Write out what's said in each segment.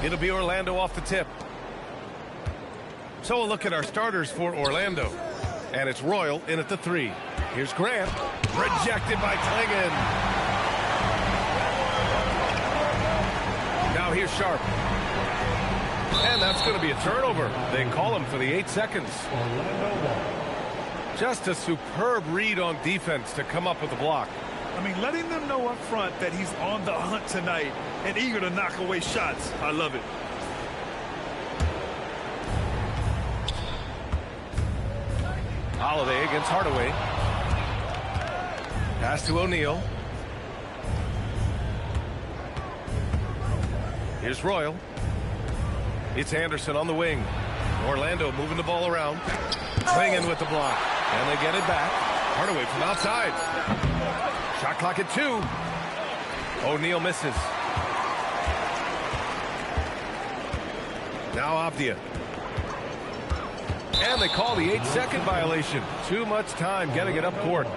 It'll be Orlando off the tip. So we'll look at our starters for Orlando. And it's Royal in at the 3. Here's Grant. Rejected by Klingon. Now here's Sharp. And that's going to be a turnover. They call him for the 8 seconds. Just a superb read on defense to come up with the block. I mean, letting them know up front that he's on the hunt tonight and eager to knock away shots. I love it. Holiday against Hardaway. Pass to O'Neal. Here's Royal. It's Anderson on the wing. Orlando moving the ball around. Klingon with the block. And they get it back. Hardaway from outside. Shot clock at 2. O'Neal misses. Now Avdia. And they call the 8-second violation. Too much time getting it up court.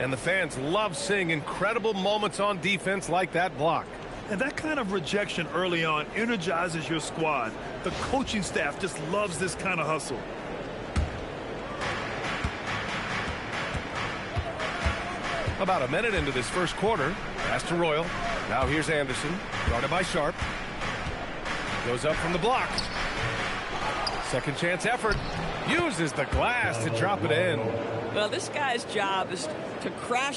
And the fans love seeing incredible moments on defense like that block. And that kind of rejection early on energizes your squad. The coaching staff just loves this kind of hustle. About a minute into this first quarter. Pass to Royal. Now here's Anderson. Guarded by Sharp. Goes up from the block. Second chance effort. Uses the glass to drop it in. Well, this guy's job is to crash.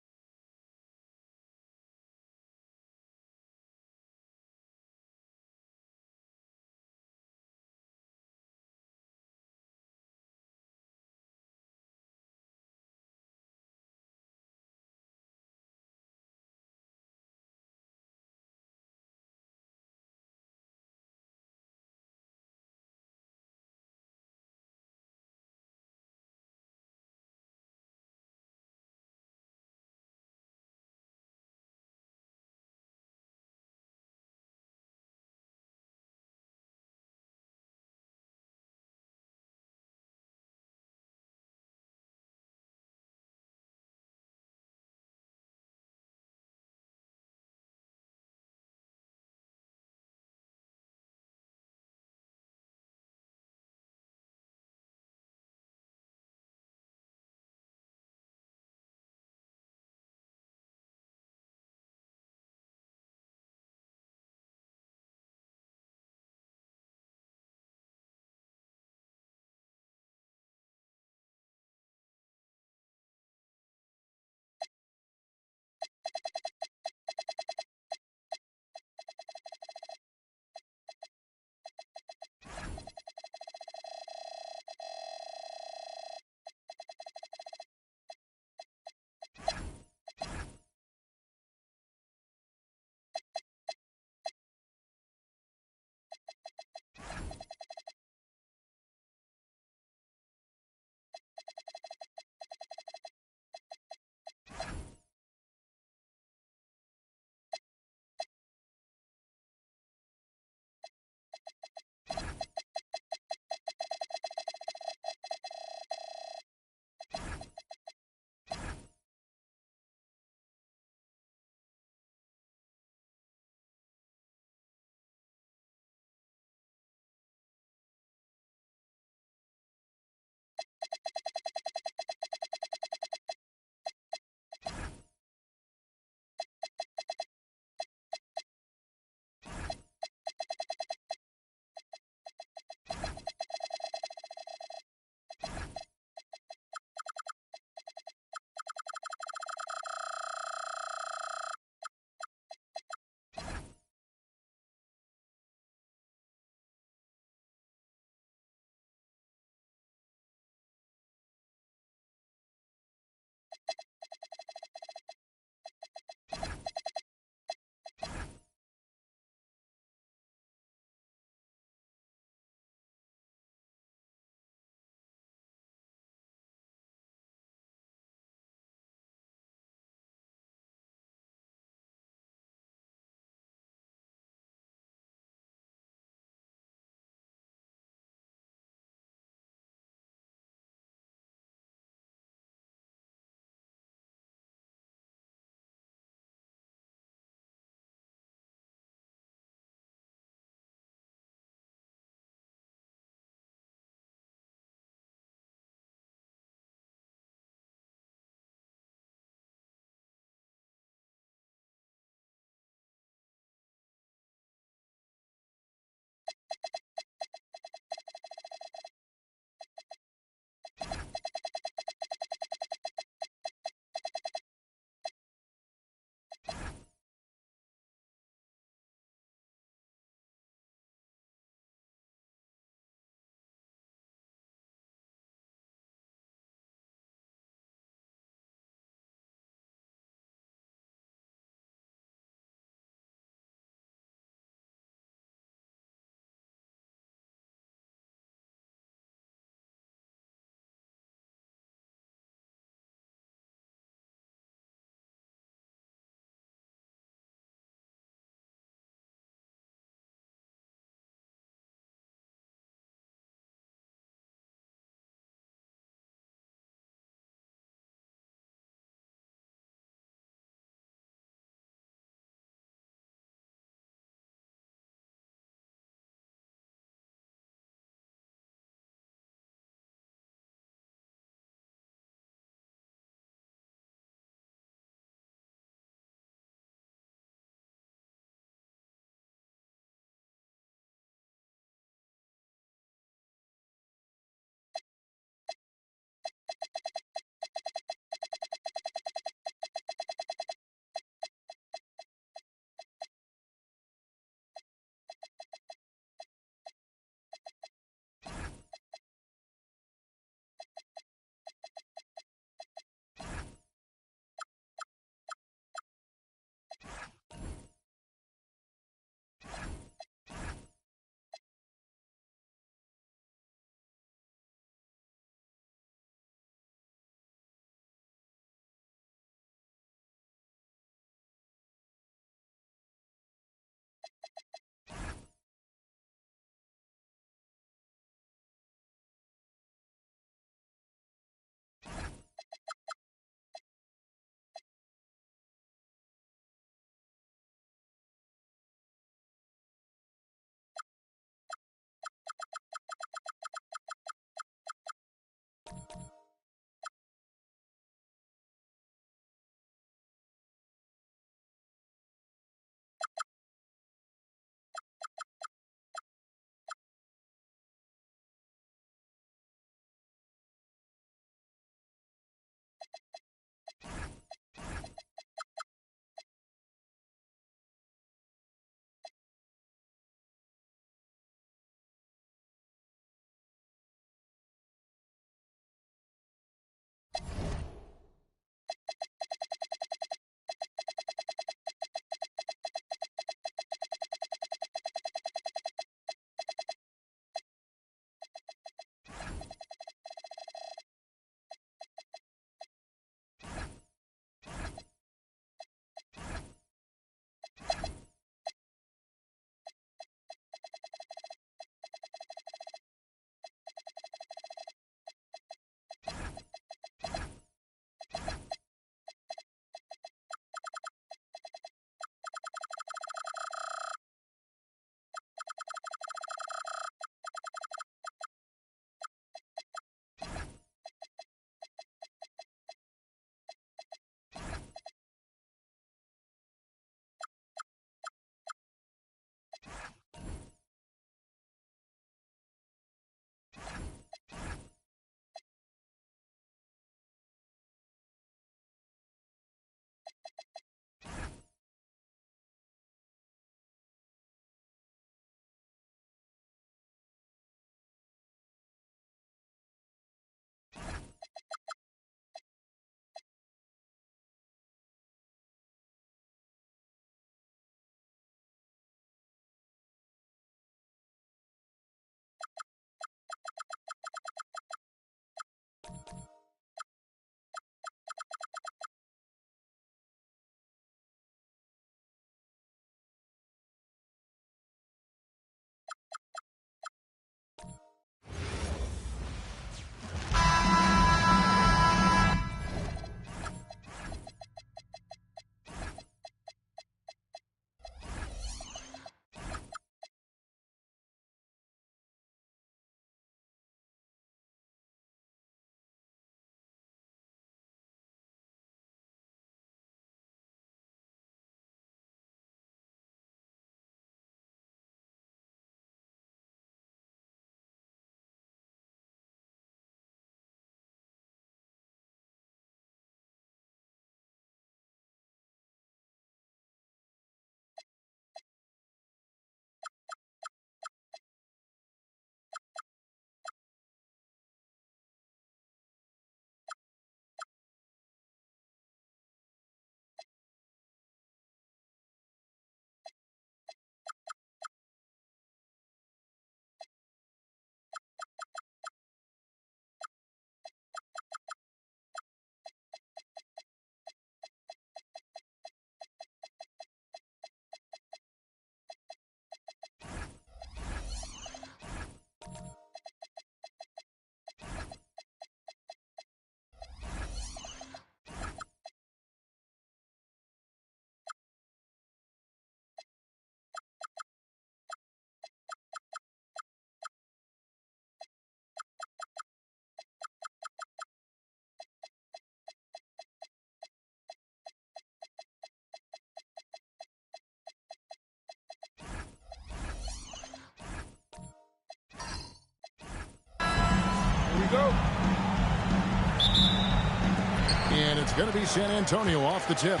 it's going to be San Antonio off the tip.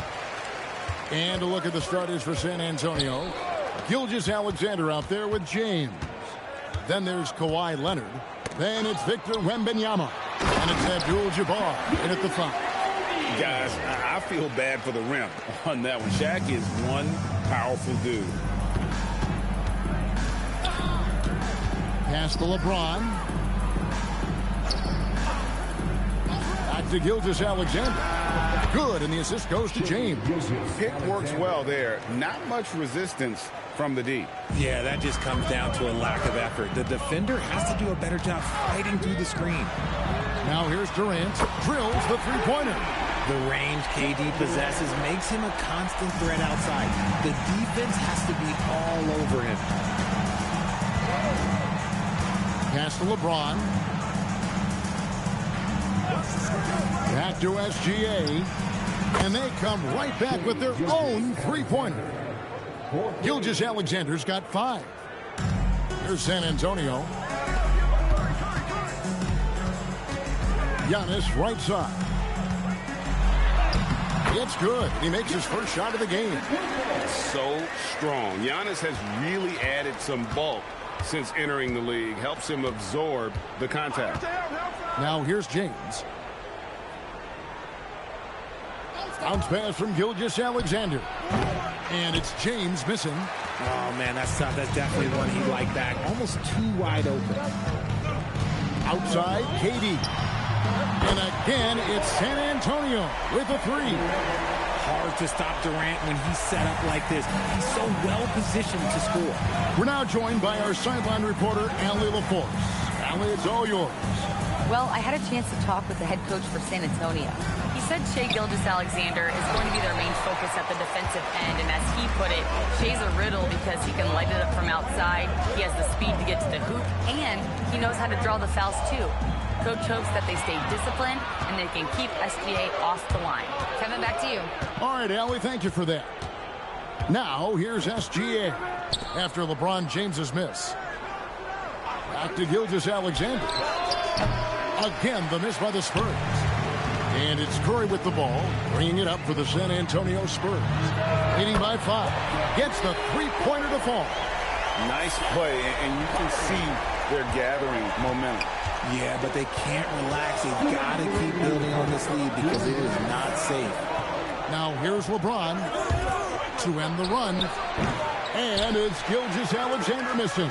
And a look at the starters for San Antonio. Gilgeous-Alexander out there with James. Then there's Kawhi Leonard. Then it's Victor Wembanyama. And it's Abdul-Jabbar in at the front. Guys, I feel bad for the rim on that one. Shaq is one powerful dude. Pass to LeBron. Back to Gilgeous-Alexander. Good, and the assist goes to James. Pick works well there. Not much resistance from the D. Yeah, that just comes down to a lack of effort. The defender has to do a better job fighting through the screen. Now here's Durant. Drills the three-pointer. The range KD possesses makes him a constant threat outside. The defense has to be all over him. Pass to LeBron. Back to SGA. And they come right back with their own three-pointer. Gilgeous-Alexander's got 5. Here's San Antonio. Giannis right side. It's good. He makes his first shot of the game. So strong. Giannis has really added some bulk since entering the league. Helps him absorb the contact. Now here's James. Bounce pass from Gilgeous-Alexander. And it's James missing. Oh, man, that's tough. That's definitely one he'd like back. Almost too wide open. Outside, KD. And again, it's San Antonio with a 3. Hard to stop Durant when he's set up like this. He's so well positioned to score. We're now joined by our sideline reporter, Allie LaForce. Allie, it's all yours. Well, I had a chance to talk with the head coach for San Antonio. He said Shai Gilgeous-Alexander is going to be their main focus at the defensive end, and as he put it, Shai's a riddle because he can light it up from outside, he has the speed to get to the hoop, and he knows how to draw the fouls too. Coach hopes that they stay disciplined and they can keep SGA off the line. Kevin, back to you. All right, Allie, thank you for that. Now, here's SGA after LeBron James's miss. Back to Gilgeous-Alexander. Again, the miss by the Spurs. And it's Curry with the ball, bringing it up for the San Antonio Spurs. Leading by 5. Gets the three-pointer to fall. Nice play, and you can see they're gathering momentum. Yeah, but they can't relax. They've got to keep building on this lead because it is not safe. Now here's LeBron to end the run. And it's Gilgeous-Alexander missing.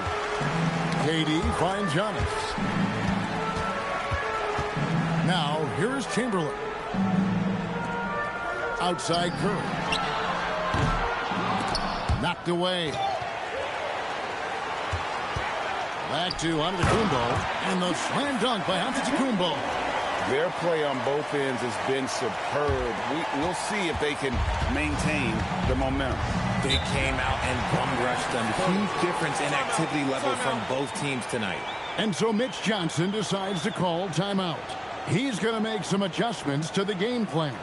KD finds Giannis. Now, here's Chamberlain. Outside Curry. Knocked away. Back to Antetokounmpo. And the slam dunk by Antetokounmpo. Their play on both ends has been superb. We'll see if they can maintain the momentum. They came out and bum-rushed them. Huge difference in activity level from both teams tonight. And so Mitch Johnson decides to call timeout. He's going to make some adjustments to the game plan.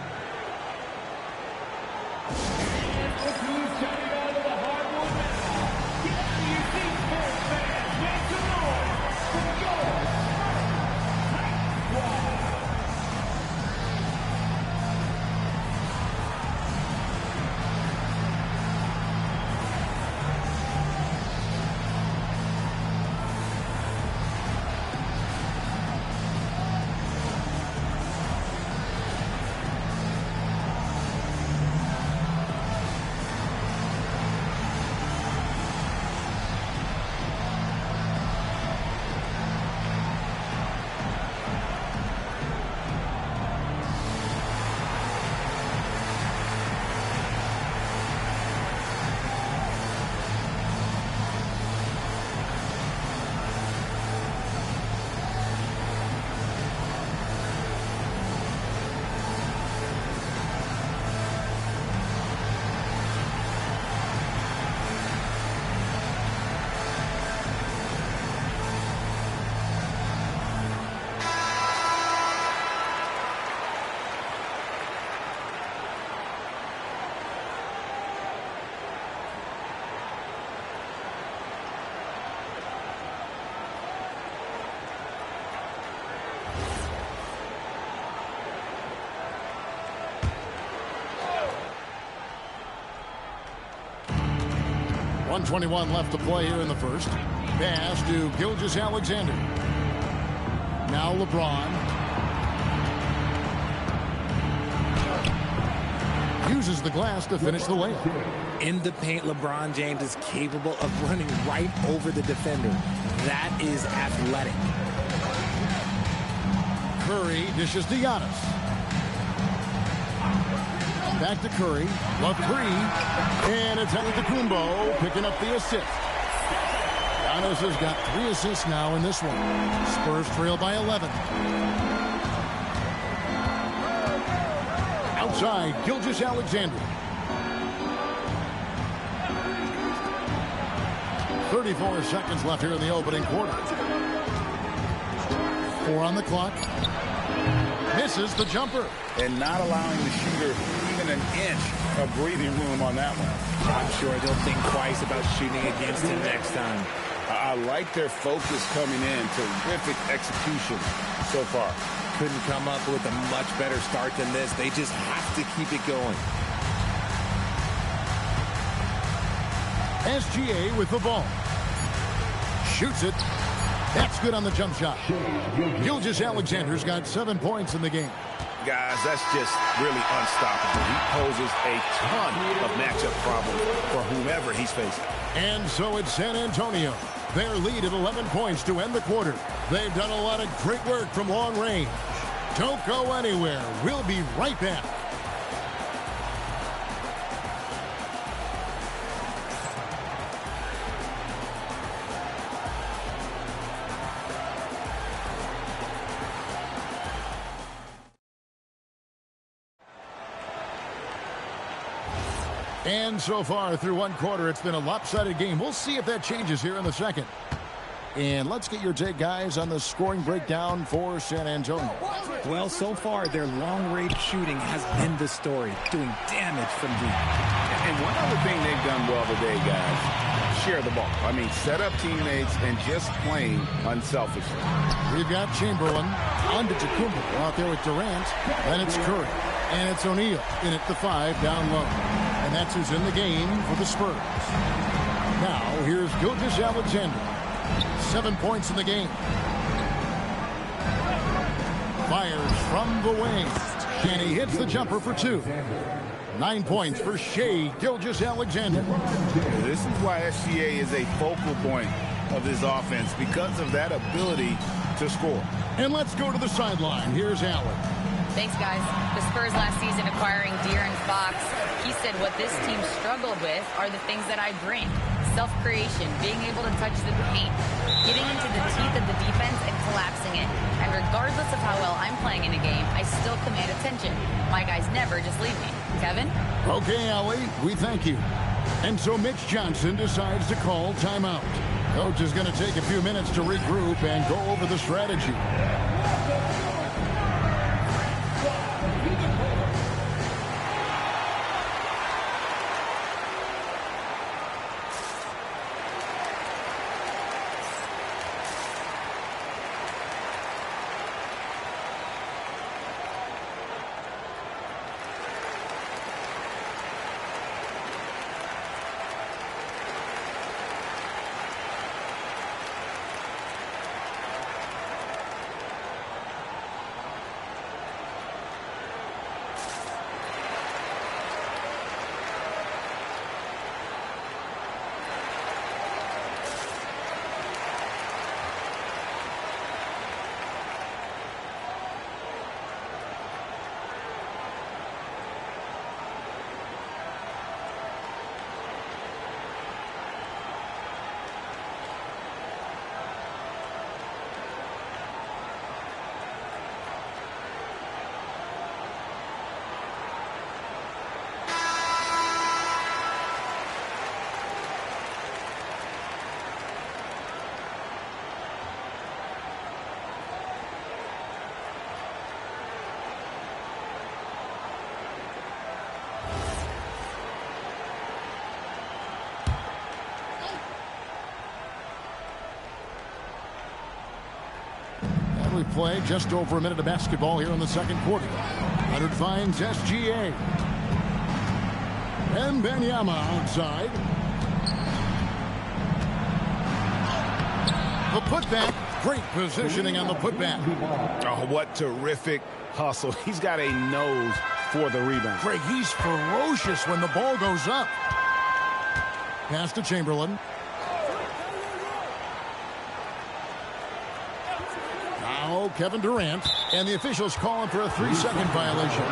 1:21 left to play here in the first. Pass to Gilgeous-Alexander. Now LeBron. Uses the glass to finish the layup. In the paint, LeBron James is capable of running right over the defender. That is athletic. Curry dishes to Giannis. Back to Curry. Love three. And it's Antetokounmpo picking up the assist. Giannis has got 3 assists now in this one. Spurs trail by 11. Outside, Gilgeous-Alexander. 34 seconds left here in the opening quarter. 4 on the clock. Misses the jumper. And not allowing the shooter even an inch of breathing room on that one. I'm sure they'll think twice about shooting against him next time. I like their focus coming in. Terrific execution so far. Couldn't come up with a much better start than this. They just have to keep it going. SGA with the ball. Shoots it. That's good on the jump shot. Gilgeous-Alexander's got 7 points in the game. Guys, that's just really unstoppable. He poses a ton of matchup problems for whomever he's facing. And so it's San Antonio. Their lead at 11 points to end the quarter. They've done a lot of great work from long range. Don't go anywhere. We'll be right back. And so far through one quarter, it's been a lopsided game. We'll see if that changes here in the second. And let's get your take, guys, on the scoring breakdown for San Antonio. Well, so far, their long-range shooting has been the story, doing damage from deep. And one other thing they've done well today, guys, share the ball. I mean, set up teammates and just playing unselfishly. We've got Chamberlain, Antetokounmpo out there with Durant. Then it's Curry. And it's O'Neal in at the 5 down low. And that's who's in the game for the Spurs. Now, here's Gilgeous-Alexander. 7 points in the game. Fires from the wing. And he hits the jumper for 2. 9 points for Shai Gilgeous-Alexander. This is why SGA is a focal point of this offense, because of that ability to score. And let's go to the sideline. Here's Allen. Thanks, guys. The Spurs last season acquiring De'Aaron Fox. He said what this team struggled with are the things that I bring. Self-creation, being able to touch the paint, getting into the teeth of the defense and collapsing it. And regardless of how well I'm playing in a game, I still command attention. My guys never just leave me. Kevin? Okay, Allie, we thank you. And so Mitch Johnson decides to call timeout. Coach is going to take a few minutes to regroup and go over the strategy. We play just over a minute of basketball here in the second quarter. Leonard finds SGA. And Benyama outside. The putback. Great positioning on the putback. Oh, what terrific hustle. He's got a nose for the rebound. Greg, he's ferocious when the ball goes up. Pass to Chamberlain. Now Kevin Durant. And the officials calling for a 3-second violation.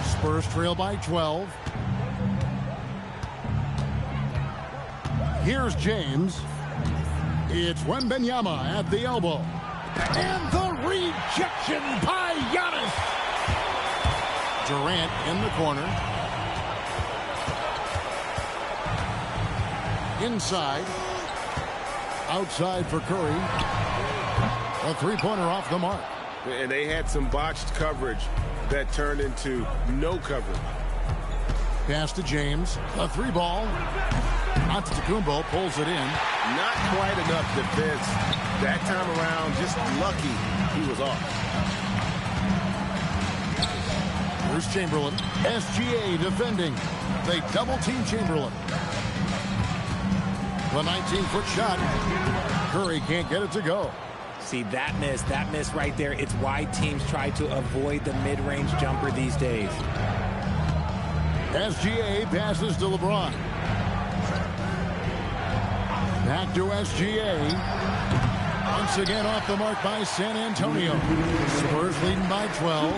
Spurs trail by 12. Here's James. It's Wembanyama at the elbow. And the rejection by Giannis. Durant in the corner. Inside. Outside for Curry. A three-pointer off the mark. And they had some botched coverage that turned into no coverage. Pass to James. A three ball. Antetokounmpo pulls it in. Not quite enough defense. That time around, just lucky he was off. Here's Chamberlain. SGA defending. They double-team Chamberlain. The 19-foot shot. Curry can't get it to go. See, that miss right there, it's why teams try to avoid the mid-range jumper these days. SGA passes to LeBron. Back to SGA. Once again off the mark by San Antonio. Spurs leading by 12.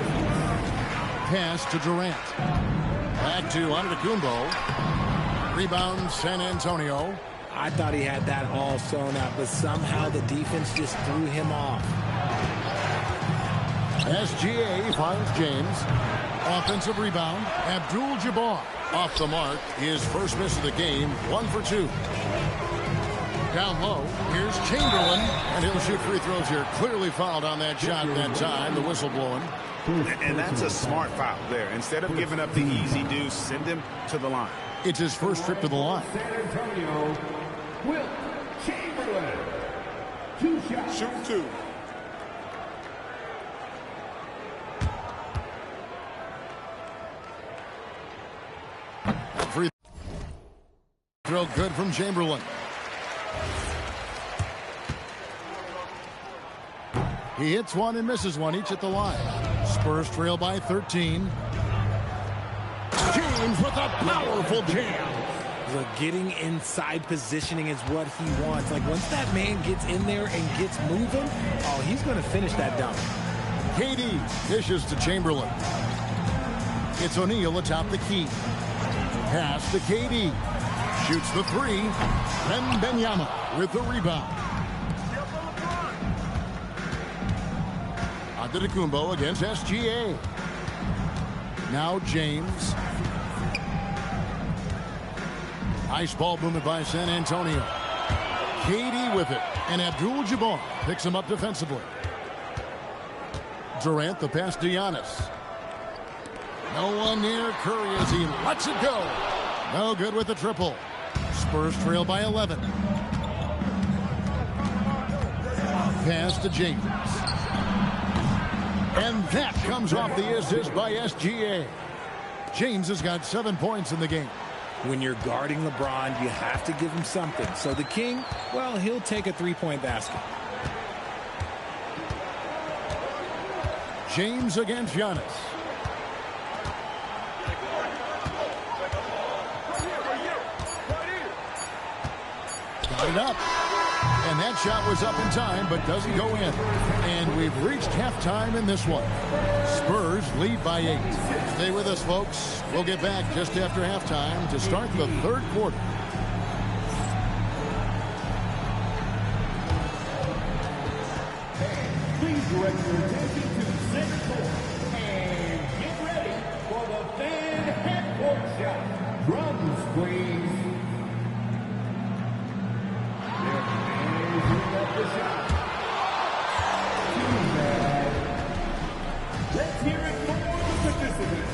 Pass to Durant. Back to Antetokounmpo. Rebound San Antonio. I thought he had that all sewn up, but somehow the defense just threw him off. SGA finds James. Offensive rebound. Abdul-Jabbar off the mark. His first miss of the game. 1 for 2. Down low. Here's Chamberlain. And he'll shoot free throws here. Clearly fouled on that shot that time. The whistle blowing. And that's a smart foul there. Instead of giving up the easy deuce, send him to the line. It's his first trip to the line. San Antonio, Wilt Chamberlain. 2 shots. Shoot 2. Free throw good from Chamberlain. He hits one and misses one, each at the line. Spurs trail by 13. James with a powerful jam. Look, getting inside positioning is what he wants. Like, once that man gets in there and gets moving, oh, he's going to finish that dunk. KD dishes to Chamberlain. It's O'Neal atop the key. Pass to KD. Shoots the three. Wembanyama with the rebound. Antetokounmpo against SGA. Now James. Ice ball movement by San Antonio. KD with it. And Abdul-Jabbar picks him up defensively. Durant, the pass to Giannis. No one near Curry as he lets it go. No good with the triple. Spurs trail by 11. Pass to James. And that comes off the assist by SGA. James has got 7 points in the game. When you're guarding LeBron, you have to give him something. So the King, well, he'll take a three-point basket. James against Giannis. Got it up. And that shot was up in time, but doesn't go in. And we've reached halftime in this one. Spurs lead by 8. Stay with us, folks. We'll get back just after halftime to start the third quarter. Please direct your attention to center court and get ready for the fan half-court shot. Drums, please. The shot. Let's hear it for the participants.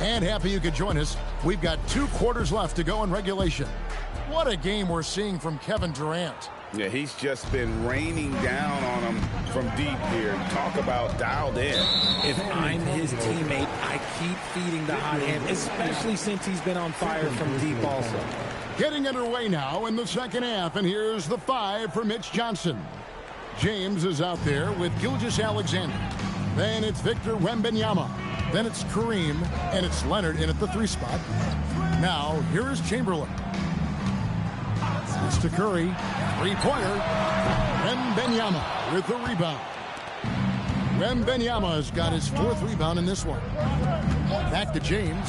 And happy you could join us. We've got 2 quarters left to go in regulation. What a game we're seeing from Kevin Durant. Yeah, he's just been raining down on him from deep here. Talk about dialed in. If I'm his teammate, I keep feeding the hot hand, especially since he's been on fire from deep also. Getting underway now in the second half, and here's the 5 for Mitch Johnson. James is out there with Gilgeous-Alexander. Then it's Victor Wembanyama. Then it's Kareem, and it's Leonard in at the 3 spot. Now, here is Chamberlain. It's to Curry. 3-pointer. Wembanyama with the rebound. Wembanyama has got his 4th rebound in this one. Back to James.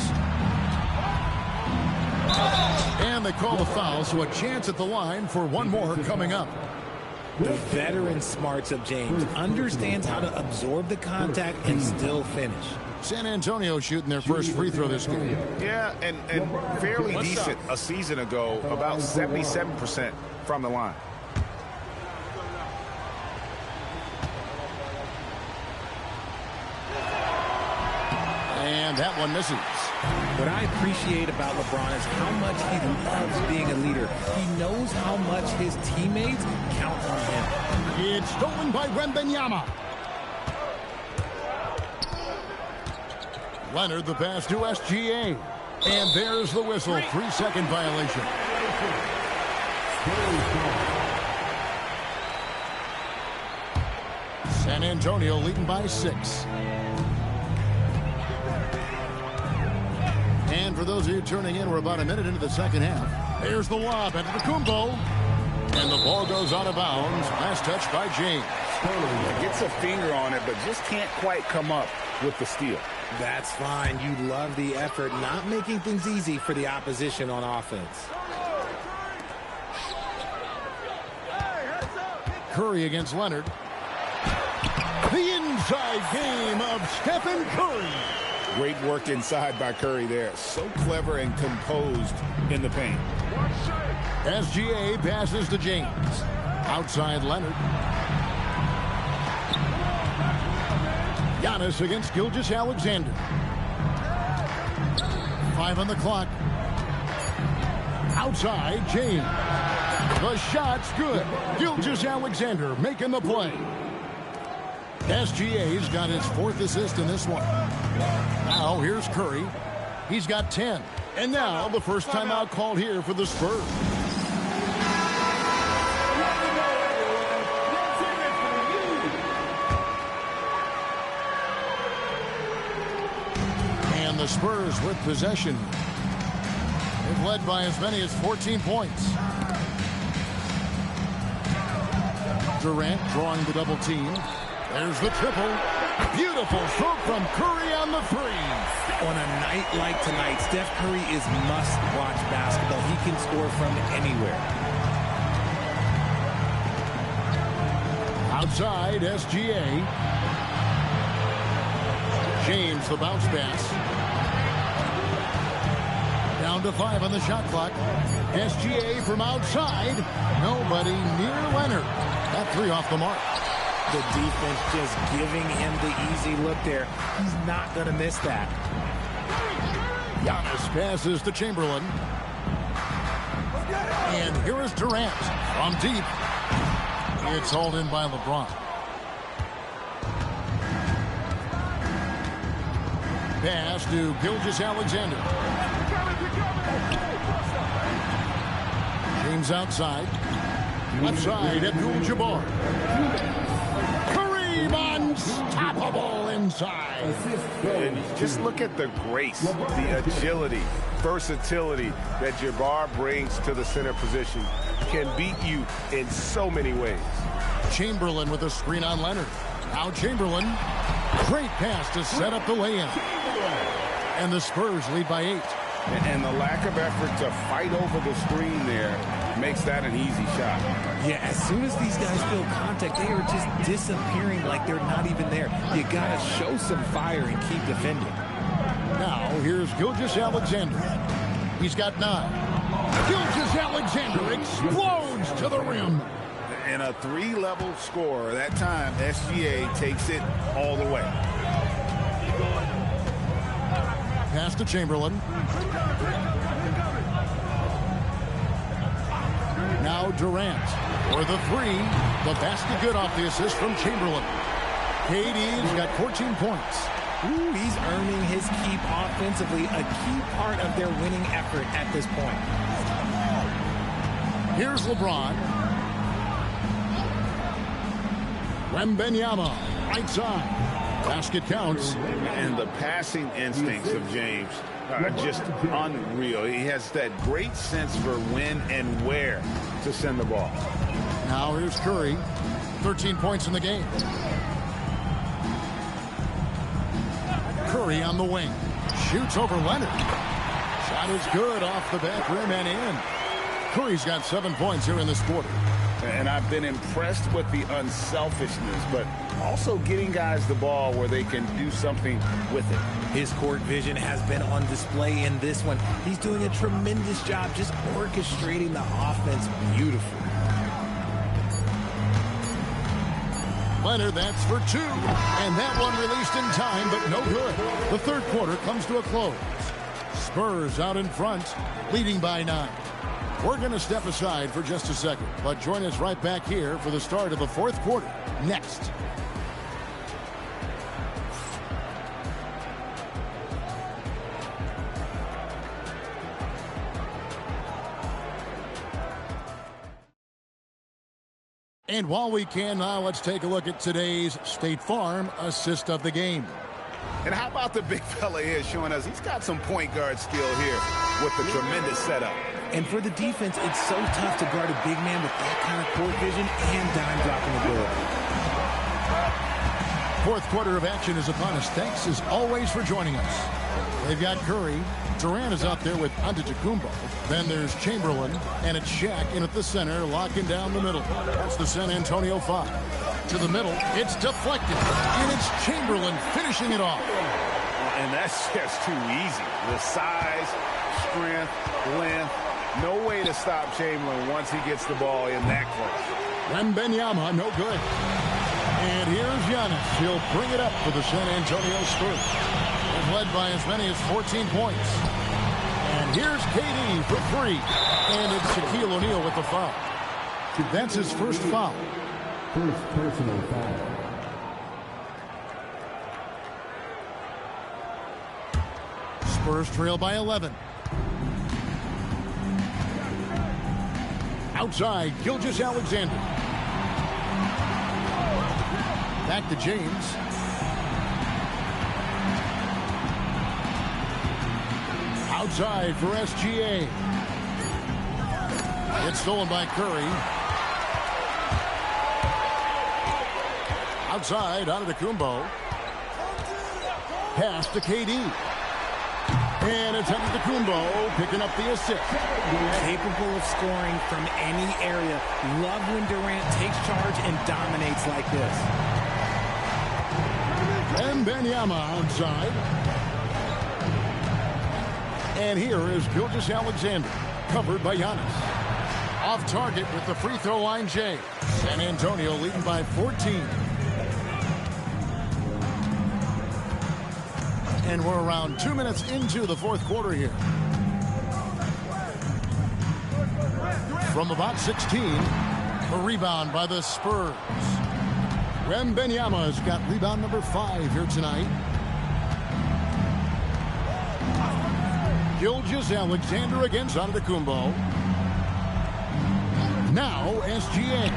And they call the foul, so a chance at the line for one more coming up. The veteran smarts of James understands how to absorb the contact and still finish. San Antonio shooting their first free throw this game. Yeah, and fairly decent a season ago, about 77% from the line. And that one misses. What I appreciate about LeBron is how much he loves being a leader. He knows how much his teammates count on him. It's stolen by Wembanyama. Leonard the pass to SGA. And there's the whistle. 3-second violation. San Antonio leading by 6. And for those of you turning in, we're about a minute into the second half. There's the lob into the Kumbo. And the ball goes out of bounds. Last touch by James. Gets a finger on it, but just can't quite come up with the steal. That's fine. You love the effort, not making things easy for the opposition on offense. Curry against Leonard. The inside game of Stephen Curry. Great work inside by Curry there. So clever and composed in the paint. SGA passes to James. Outside Leonard. Giannis against Gilgeous-Alexander. 5 on the clock. Outside James. The shot's good. Gilgeous-Alexander making the play. SGA's got his 4th assist in this one. Now here's Curry. He's got 10. And now the first timeout called here for the Spurs. And the Spurs with possession. They've led by as many as 14 points. Durant drawing the double team. There's the triple. Beautiful stroke from Curry on the 3. On a night like tonight, Steph Curry is must-watch basketball. He can score from anywhere. Outside, SGA. James, the bounce pass. Down to 5 on the shot clock. SGA from outside. Nobody near Leonard. That 3 off the mark. The defense just giving him the easy look there. He's not going to miss that. Giannis passes to Chamberlain. And here is Durant from deep. It's hauled in by LeBron. Pass to Gilgeous-Alexander. James outside. Left side, Abdul-Jabbar. Kareem unstoppable inside. And just look at the grace, the agility, versatility that Jabbar brings to the center position. Can beat you in so many ways. Chamberlain with a screen on Leonard. Now Chamberlain. Great pass to set up the lay-in. And the Spurs lead by 8. And the lack of effort to fight over the screen there makes that an easy shot. Yeah, as soon as these guys feel contact, they are just disappearing like they're not even there. You got to show some fire and keep defending. Now, here's Gilgeous-Alexander. He's got 9. Gilgeous-Alexander explodes to the rim. And a 3-level score. That time, SGA takes it all the way. pass to Chamberlain. Now Durant for the three. The basket good off the assist from Chamberlain. KD's got 14 points. Ooh, he's earning his keep offensively, a key part of their winning effort at this point. Here's LeBron. Wembanyama, right side. Basket counts. And the passing instincts of James are just unreal. He has that great sense for when and where to send the ball. Now here's Curry. 13 points in the game. Curry on the wing. Shoots over Leonard. Shot is good off the back rim and in. Curry's got 7 points here in this quarter. And I've been impressed with the unselfishness, but also getting guys the ball where they can do something with it. His court vision has been on display in this one. He's doing a tremendous job just orchestrating the offense beautifully. Leonard, that's for two. And that one released in time, but no good. The third quarter comes to a close. Spurs out in front, leading by 9. We're going to step aside for just a second, but join us right back here for the start of the fourth quarter next. And while we can now, let's take a look at today's State Farm assist of the game. And how about the big fella here showing us he's got some point guard skill here with the tremendous setup. And for the defense, it's so tough to guard a big man with that kind of court vision and dime dropping ability. Fourth quarter of action is upon us. Thanks as always for joining us. They've got Curry. Durant is out there with Antetokounmpo. Then there's Chamberlain, and it's Shaq in at the center, locking down the middle. That's the San Antonio 5. To the middle, it's deflected, and it's Chamberlain finishing it off. And that's just too easy. The size, strength, length, no way to stop Chamberlain once he gets the ball in that close. Wembanyama, no good. And here's Giannis. He'll bring it up for the San Antonio Spurs. They've led by as many as 14 points. And here's KD for 3. And it's Shaquille O'Neal with the foul. That's his first foul. First personal foul. Spurs trail by 11. Outside, Gilgeous-Alexander. Back to James. Outside for SGA. It's stolen by Curry. Outside, Antetokounmpo. Pass to KD. And it's Antetokounmpo picking up the assist. Capable of scoring from any area. Love when Durant takes charge and dominates like this. And Wembanyama outside. And here is Gilgeous-Alexander, covered by Giannis. Off target with the free throw line, Jay. San Antonio leading by 14. And we're around 2 minutes into the fourth quarter here. From about 16, the rebound by the Spurs. Wembanyama's got rebound number 5 here tonight. Gilgeous-Alexander against Antetokounmpo. Now SGA.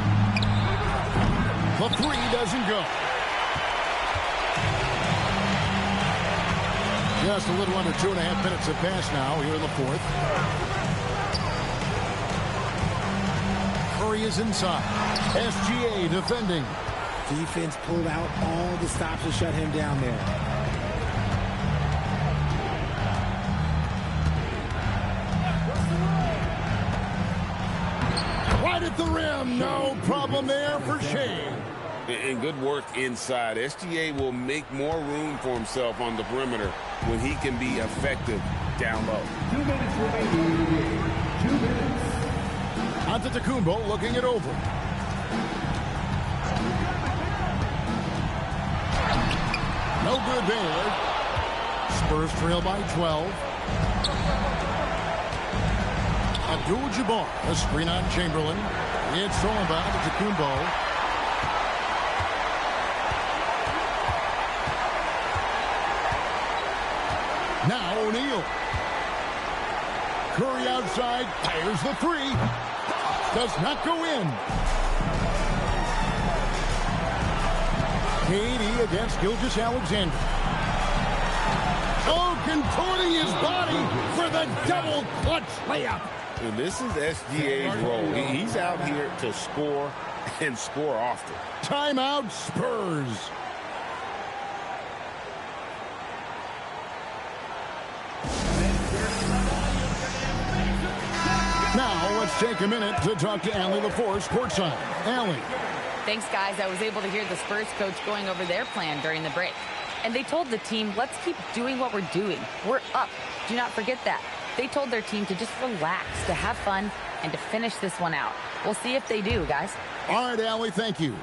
The 3 doesn't go. Just a little under 2.5 minutes have passed now here in the fourth. Curry is inside. SGA defending. Defense pulled out all the stops to shut him down there. Right at the rim. No problem there for Shea. And good work inside. SGA will make more room for himself on the perimeter when he can be effective down low. 2 minutes remaining. 2 minutes. Antetokounmpo looking it over. No good there. Spurs trail by 12. Abdul-Jabbar, a screen on Chamberlain. It's stolen by Kumbo. Now O'Neal. Curry outside, fires the three. Does not go in. KD against Gilgeous-Alexander. Oh, contorting his body for the double clutch layup. And this is SGA's role. He's out here to score and score often. Timeout, Spurs. Now, let's take a minute to talk to Allie LaForce, courtside. Allie. Thanks, guys. I was able to hear the Spurs coach going over their plan during the break. And they told the team, let's keep doing what we're doing. We're up. Do not forget that. They told their team to just relax, to have fun, and to finish this one out. We'll see if they do, guys. All right, Allie, thank you.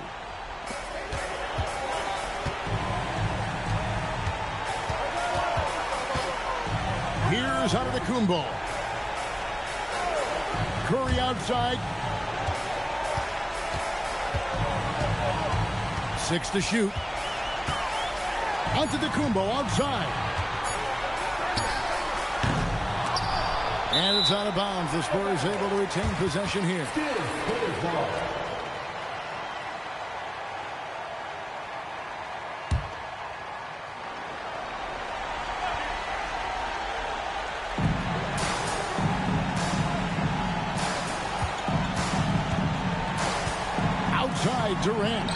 Here's Antetokounmpo. Curry outside. 6 to shoot. Antetokounmpo outside. And it's out of bounds. The Spurs able to retain possession here. Outside Durant.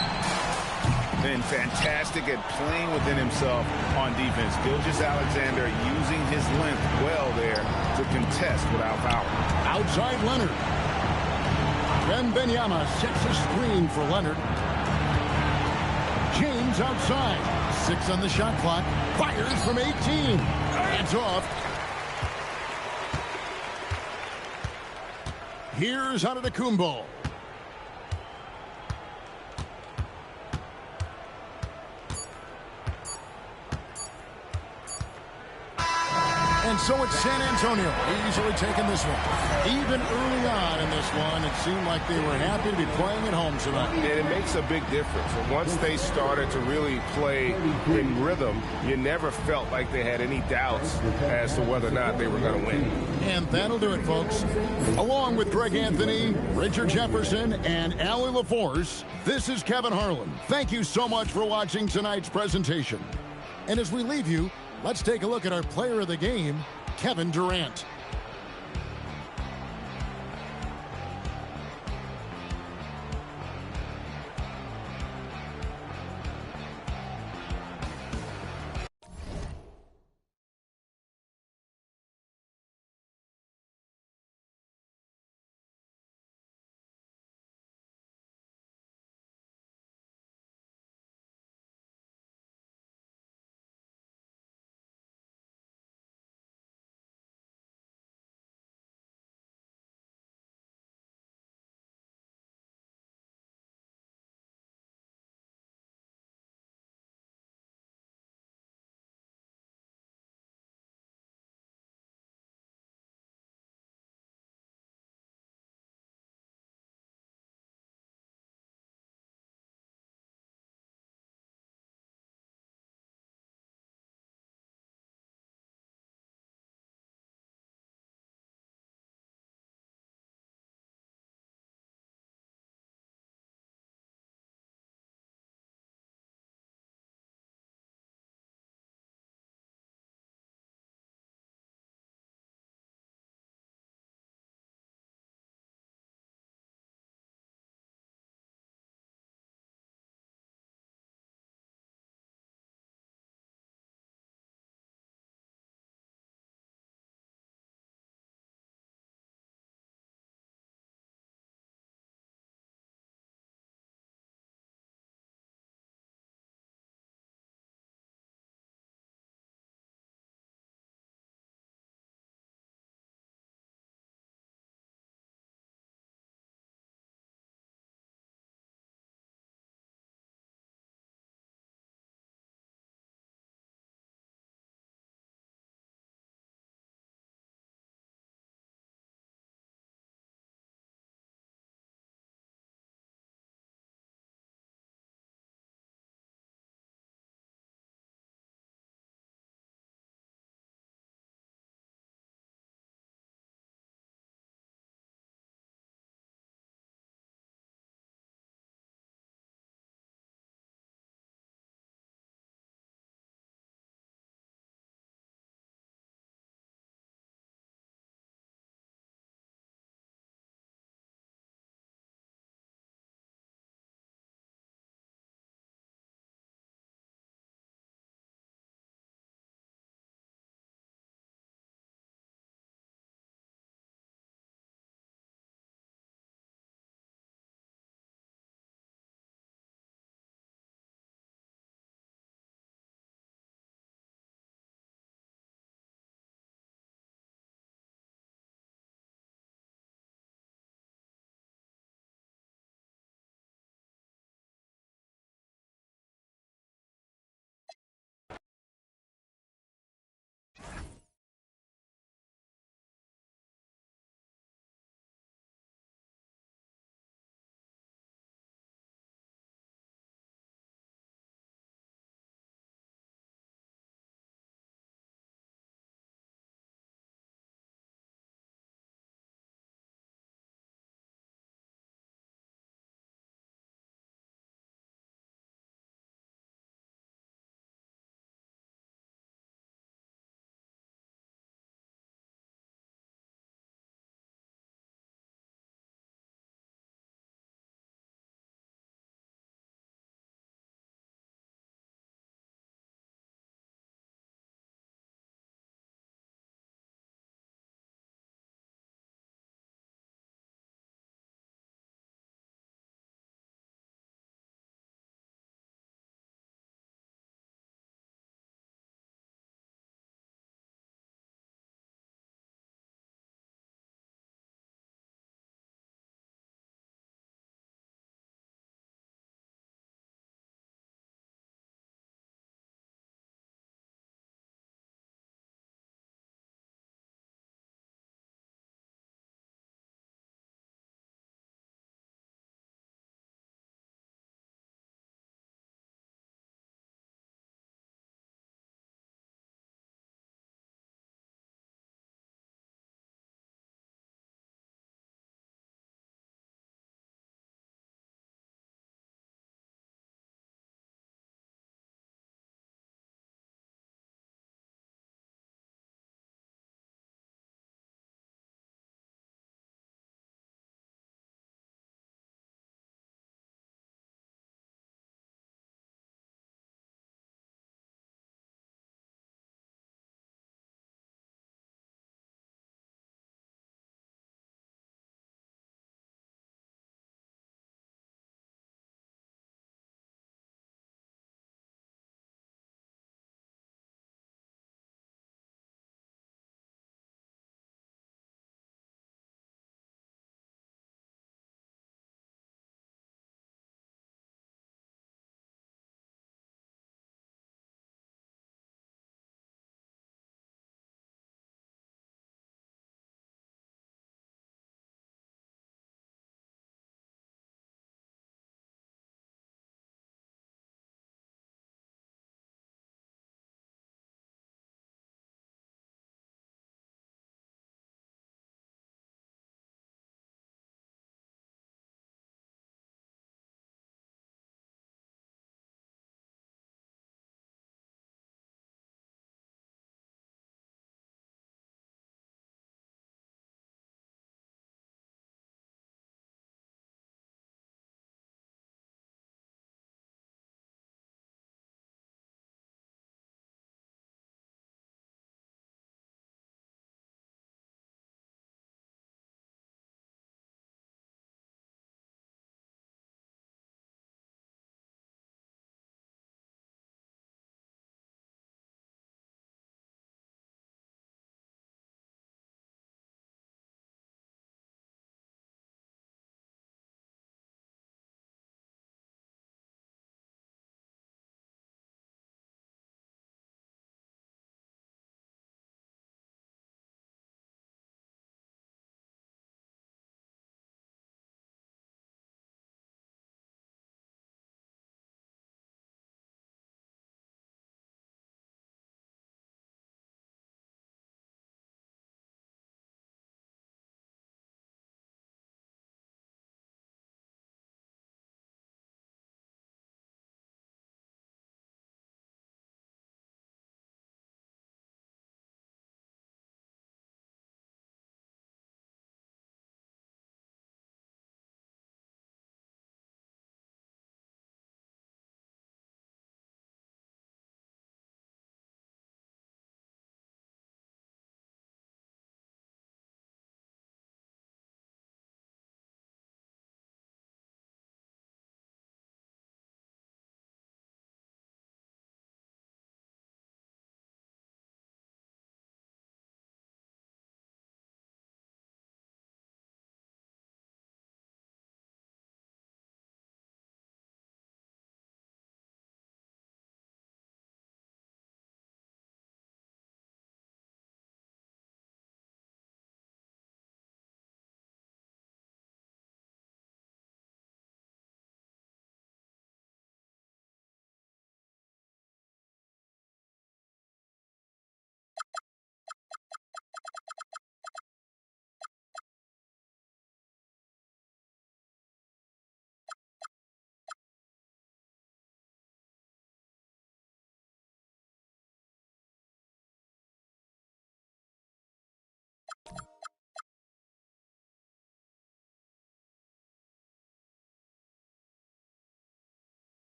Been fantastic at playing within himself on defense. Gilgeous-Alexander using his length well there to contest without foul. Outside Leonard. Wembanyama sets a screen for Leonard. James outside. 6 on the shot clock. Fires from 18. It's off. Here's Antetokounmpo. And so it's San Antonio easily taking this one. Even early on in this one, it seemed like they were happy to be playing at home tonight. And it makes a big difference. And once they started to really play in rhythm, you never felt like they had any doubts as to whether or not they were going to win. And that'll do it, folks. Along with Greg Anthony, Richard Jefferson, and Allie LaForce, this is Kevin Harlan. Thank you so much for watching tonight's presentation. And as we leave you, let's take a look at our player of the game, Kevin Durant.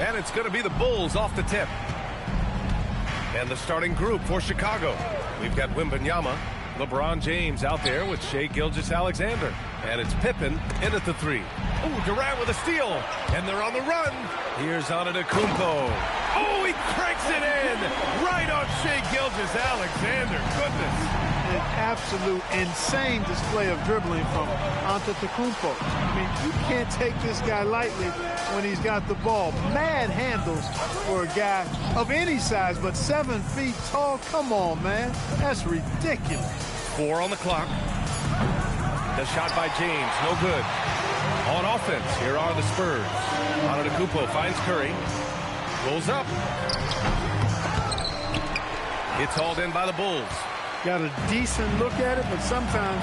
And it's going to be the Bulls off the tip. And the starting group for Chicago. We've got Wembanyama, LeBron James out there with Shai Gilgeous-Alexander. And it's Pippen in at the 3. Oh, Durant with a steal. And they're on the run. Here's Antetokounmpo. Oh, he cranks it in. Right on Shai Gilgeous-Alexander. Goodness. An absolute insane display of dribbling from Antetokounmpo. I mean, you can't take this guy lightly when he's got the ball. Mad handles for a guy of any size, but 7 feet tall. Come on, man. That's ridiculous. 4 on the clock. The shot by James, no good. On offense, here are the Spurs. Antetokounmpo finds Curry. Rolls up. It's hauled in by the Bulls. Got a decent look at it, but sometimes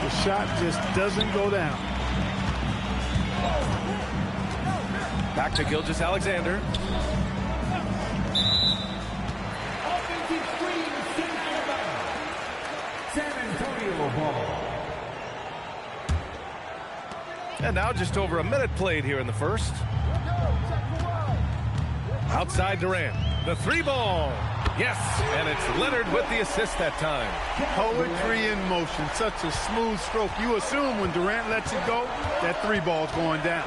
the shot just doesn't go down. Back to Gilgeous-Alexander. Offensive screen, San Antonio ball. And now just over a minute played here in the first. Outside Durant. The 3-ball. Yes, and it's Leonard with the assist that time. Poetry in motion. Such a smooth stroke. You assume when Durant lets it go, that 3-ball's going down.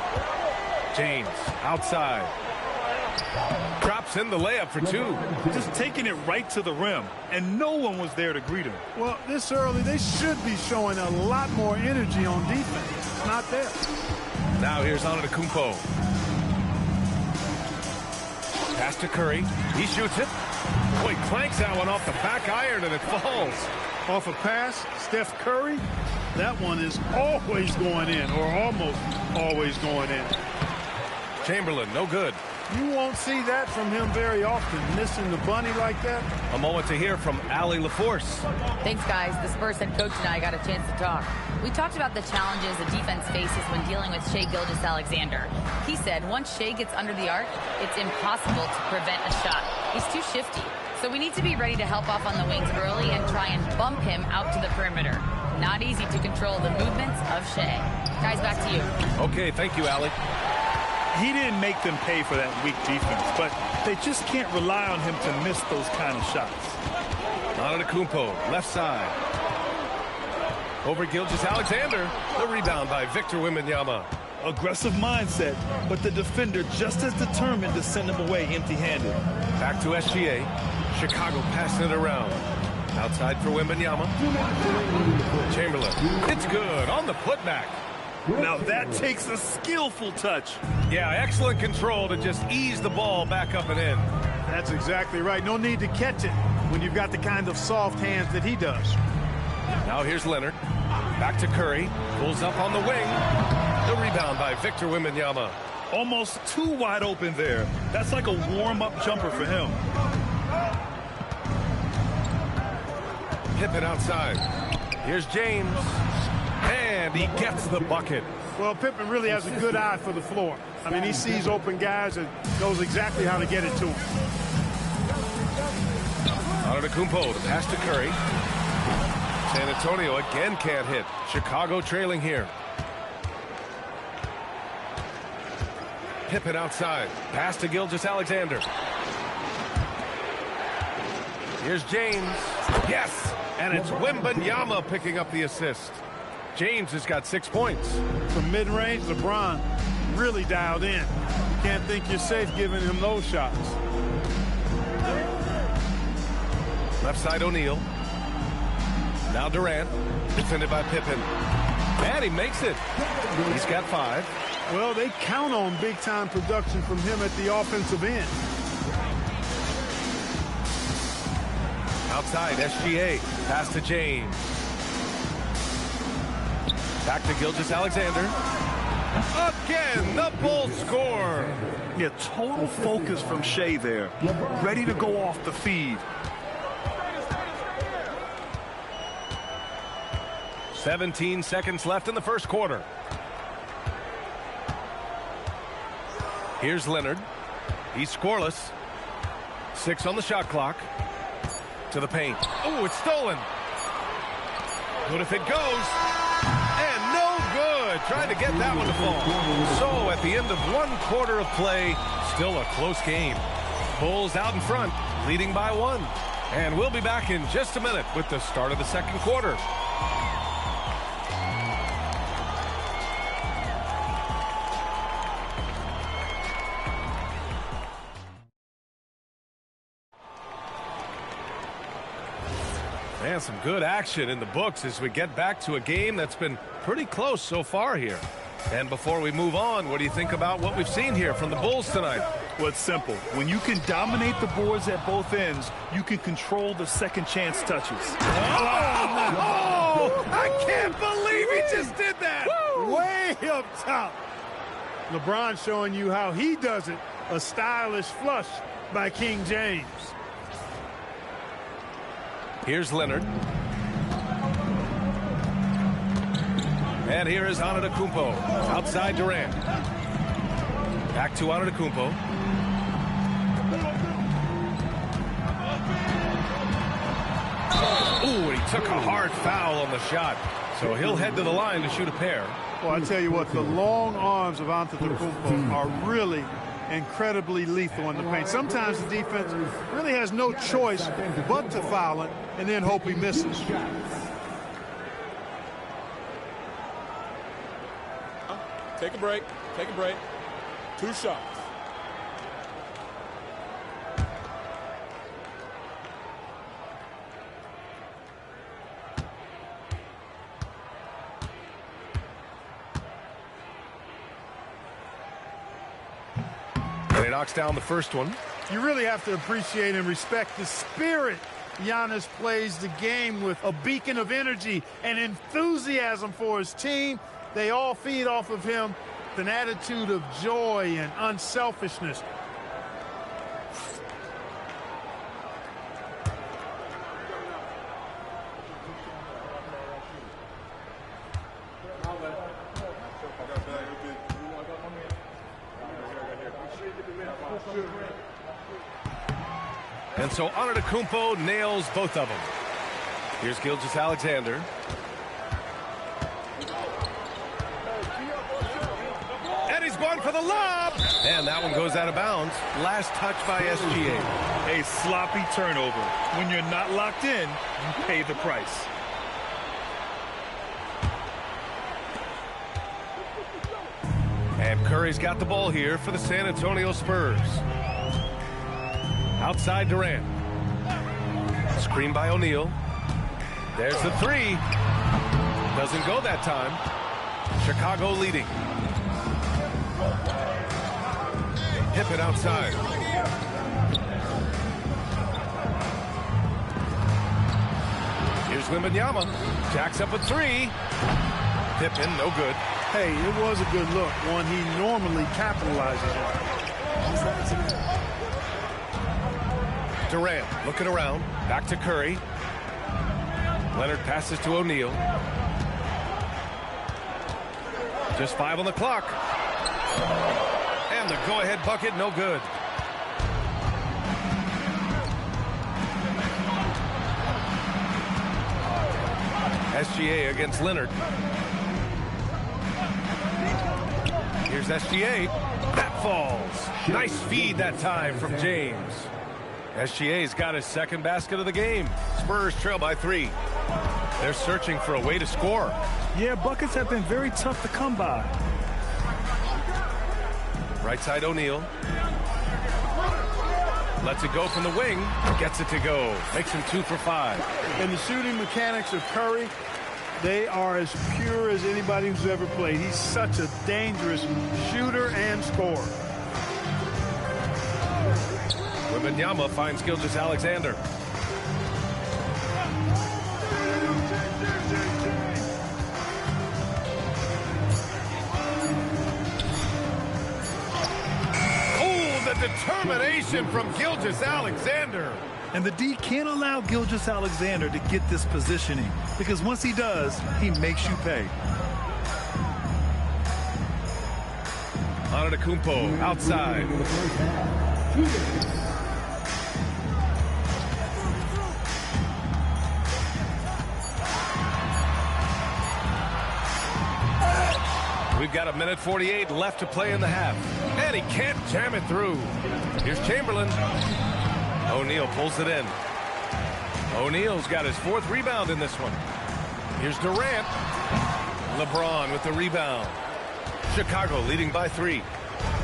James outside. Drops in the layup for 2. Just taking it right to the rim, and no one was there to greet him. Well, this early, they should be showing a lot more energy on defense. It's not there. Now here's Antetokounmpo. Pass to Curry. He shoots it. Boy, clanks that one off the back iron, and it falls. Off a pass, Steph Curry, that one is always going in, or almost always going in. Chamberlain, no good. You won't see that from him very often, missing the bunny like that. A moment to hear from Allie LaForce. Thanks, guys. The Spurs head coach and I got a chance to talk. We talked about the challenges the defense faces when dealing with Shai Gilgeous-Alexander. He said once Shai gets under the arc, it's impossible to prevent a shot. He's too shifty. So we need to be ready to help off on the wings early and try and bump him out to the perimeter. Not easy to control the movements of Shai. Guys, back to you. Okay, thank you, Allie. He didn't make them pay for that weak defense, but they just can't rely on him to miss those kind of shots. Antetokounmpo, left side. Over Gilgeous-Alexander. The rebound by Victor Wembanyama. Aggressive mindset, but the defender just as determined to send him away empty-handed. Back to SGA. Chicago passing it around. Outside for Wembanyama. Chamberlain. It's good on the putback. Now that takes a skillful touch. Yeah, excellent control to just ease the ball back up and in. That's exactly right. No need to catch it when you've got the kind of soft hands that he does. Now here's Leonard. Back to Curry. Pulls up on the wing. The rebound by Victor Wembanyama. Almost too wide open there. That's like a warm-up jumper for him. Pippen outside. Here's James. And he gets the bucket. Well, Pippen really has a good eye for the floor. I mean, he sees open guys and knows exactly how to get it to him. Antetokounmpo to pass to Curry. San Antonio again can't hit. Chicago trailing here. Pippen outside. Pass to Gilgeous-Alexander. Here's James. Yes! And it's Wembanyama picking up the assist. James has got 6 points. From mid-range, LeBron really dialed in. You can't think you're safe giving him those shots. Left side O'Neal. Now Durant. Defended by Pippen. And he makes it. He's got 5. Well, they count on big-time production from him at the offensive end. Outside, SGA. Pass to James. Back to Gilgeous-Alexander. Again, the Bulls score. Yeah, total focus from Shai there. Ready to go off the feed. 17 seconds left in the first quarter. Here's Leonard. He's scoreless. 6 on the shot clock. To the paint. Oh, it's stolen. Good if it goes. And no good. Trying to get that one to fall. So at the end of 1 quarter of play, Still a close game. Bulls out in front, leading by 1. And we'll be back in just a minute with the start of the second quarter. And some good action in the books as we get back to a game that's been pretty close so far here. And before we move on, what do you think about what we've seen here from the Bulls tonight? Well, it's simple. When you can dominate the boards at both ends, you can control the second chance touches. Oh, I can't believe he just did that. Way up top. LeBron showing you how he does it. A stylish flush by King James. Here's Leonard. And here is Antetokounmpo. Outside Durant. Back to Antetokounmpo. Ooh, and he took a hard foul on the shot. So he'll head to the line to shoot a pair. Well, I tell you what, the long arms of Antetokounmpo are really incredibly lethal in the paint. Sometimes the defense really has no choice but to foul it and then hope he misses. Take a break. Take a break. 2 shots. And he knocks down the first one. You really have to appreciate and respect the spirit Giannis plays the game with. A beacon of energy and enthusiasm for his team. They all feed off of him with an attitude of joy and unselfishness. And so Antetokounmpo nails both of them. Here's Gilgeous-Alexander. And he's going for the lob. And that one goes out of bounds. Last touch by SGA. A sloppy turnover. When you're not locked in, you pay the price. And Curry's got the ball here for the San Antonio Spurs. Outside Durant. Screen by O'Neal. There's the 3. Doesn't go that time. Chicago leading. Pippen outside. Here's Wembanyama. Jacks up a 3. Pippen, no good. Hey, it was a good look, one he normally capitalizes on. Durant looking around. Back to Curry. Leonard passes to O'Neal. Just 5 on the clock. And the go-ahead bucket, no good. SGA against Leonard. Here's SGA. That falls. Nice feed that time from James. SGA's got his second basket of the game. Spurs trail by 3. They're searching for a way to score. Yeah, buckets have been very tough to come by. Right side O'Neal. Lets it go from the wing. Gets it to go. Makes him 2 for 5. And the shooting mechanics of Curry, they are as pure as anybody who's ever played. He's such a dangerous shooter and scorer. Wembanyama finds Gilgeous-Alexander. Oh, the determination from Gilgeous-Alexander. And the D can't allow Gilgeous-Alexander to get this positioning, because once he does, he makes you pay. Antetokounmpo outside. We've got 1:48 left to play in the half. and he can't jam it through. Here's Chamberlain. O'Neal pulls it in. O'Neal's got his 4th rebound in this one. Here's Durant. LeBron with the rebound. Chicago leading by 3.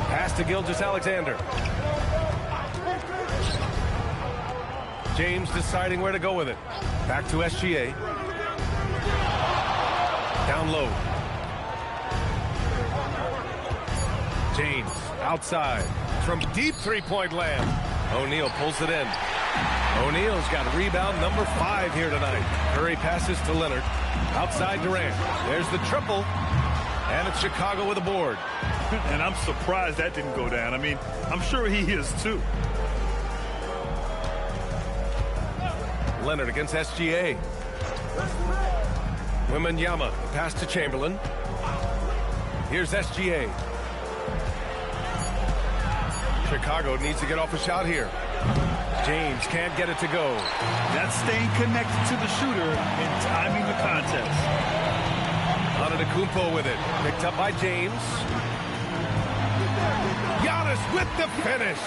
Pass to Gilgeous-Alexander. James deciding where to go with it. Back to SGA. Down low. James outside from deep 3-point land. O'Neal pulls it in. O'Neal's got rebound number 5 here tonight. Curry passes to Leonard. Outside Durant. There's the triple. And it's Chicago with a board. And I'm surprised that didn't go down. I mean, I'm sure he is too. Leonard against SGA. Wembanyama, pass to Chamberlain. Here's SGA. Chicago needs to get off a shot here. James can't get it to go. That's staying connected to the shooter and timing the contest. Antetokounmpo with it. Picked up by James. Giannis with the finish.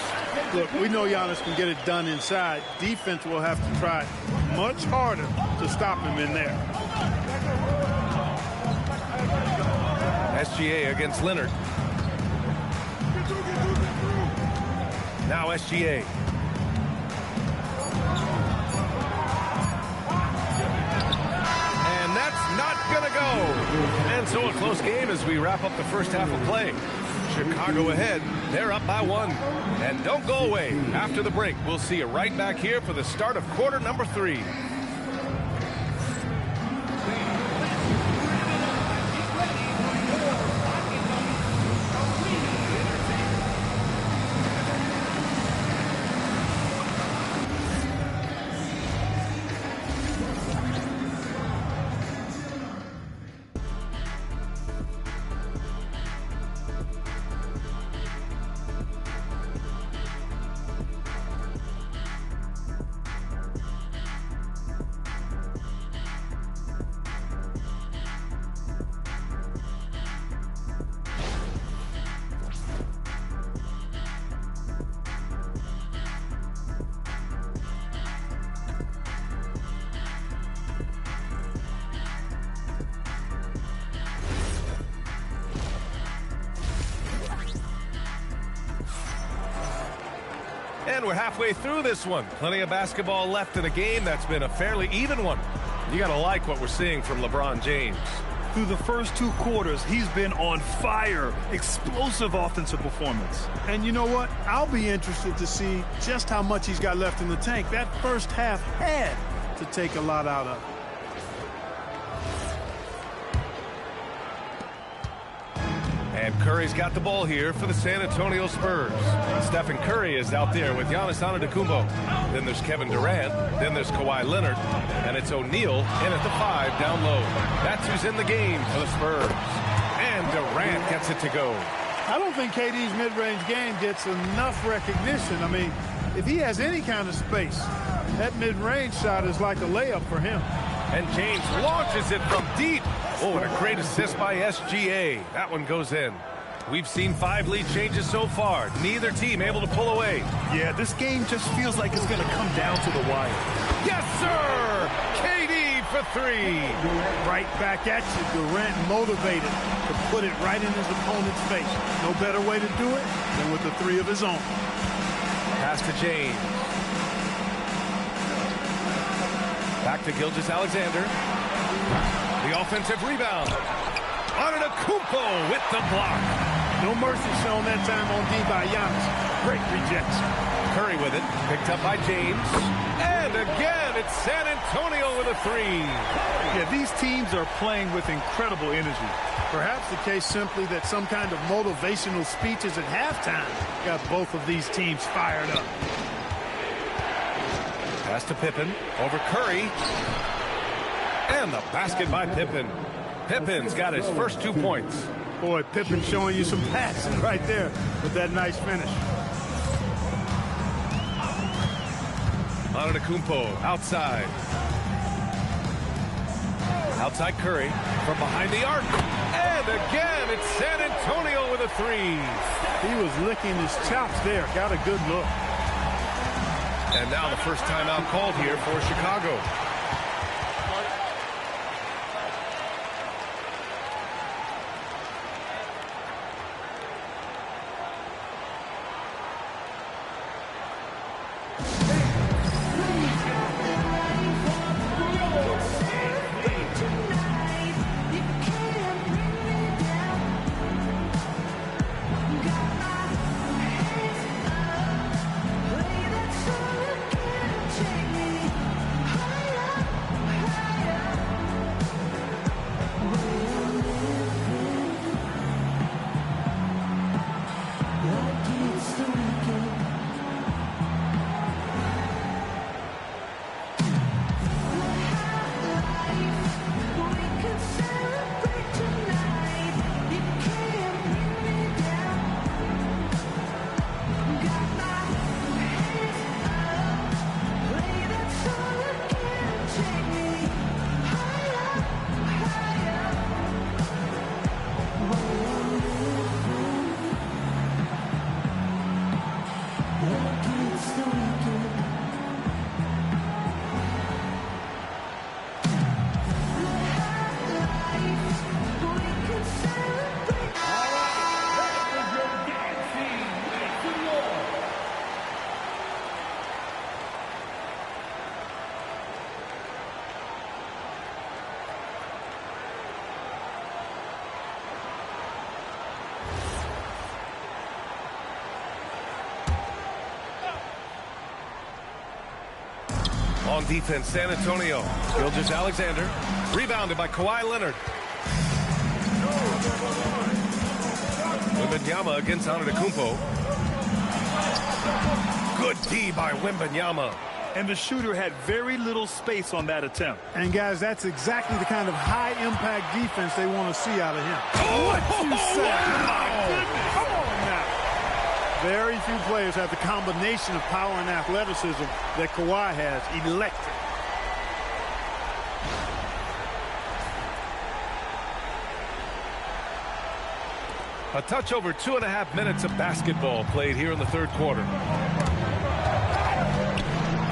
Look, we know Giannis can get it done inside. Defense will have to try much harder to stop him in there. SGA against Leonard. Now SGA. And that's not going to go. And so a close game as we wrap up the first half of play. Chicago ahead. They're up by 1. And don't go away. After the break, we'll see you right back here for the start of quarter number 3. And we're halfway through this one. Plenty of basketball left in a game that's been a fairly even one. You got to like what we're seeing from LeBron James. Through the first 2 quarters, he's been on fire. Explosive offensive performance. And you know what? I'll be interested to see just how much he's got left in the tank. That first half had to take a lot out of it. And Curry's got the ball here for the San Antonio Spurs. Stephen Curry is out there with Giannis Antetokounmpo. Then there's Kevin Durant. Then there's Kawhi Leonard. And it's O'Neal in at the 5 down low. That's who's in the game for the Spurs. And Durant gets it to go. I don't think KD's mid-range game gets enough recognition. I mean, if he has any kind of space, that mid-range shot is like a layup for him. And James launches it from deep. Oh, and a great assist by SGA. That one goes in. We've seen 5 lead changes so far. Neither team able to pull away. Yeah, this game just feels like it's going to come down to the wire. Yes, sir! KD for 3. Right back at you. Durant motivated to put it right in his opponent's face. No better way to do it than with the 3 of his own. Pass to James. Back to Gilgeous-Alexander. The offensive rebound. Antetokounmpo with the block. No mercy shown that time on D by Giannis. Great rejection. Curry with it. Picked up by James. And again, it's San Antonio with a 3. Yeah, these teams are playing with incredible energy. Perhaps the case simply that some kind of motivational speeches at halftime got both of these teams fired up. Pass to Pippen. Over Curry. And the basket by Pippen. Pippen's got his first 2 points. Boy, Pippen showing you some passing right there with that nice finish. Antetokounmpo outside. Outside Curry from behind the arc. And And again, it's San Antonio with a three. He was licking his chops there. Got a good look. And now the first timeout called here for Chicago. On defense, San Antonio. Gilgeous-Alexander. Rebounded by Kawhi Leonard. Wembanyama against Antetokounmpo. Good D by Wembanyama. And the shooter had very little space on that attempt. And, guys, that's exactly the kind of high-impact defense they want to see out of him. What you say? Wow. Come on now. Very few players have the combination of power and athleticism that Kawhi has. Electric. A touch over 2.5 minutes of basketball played here in the third quarter.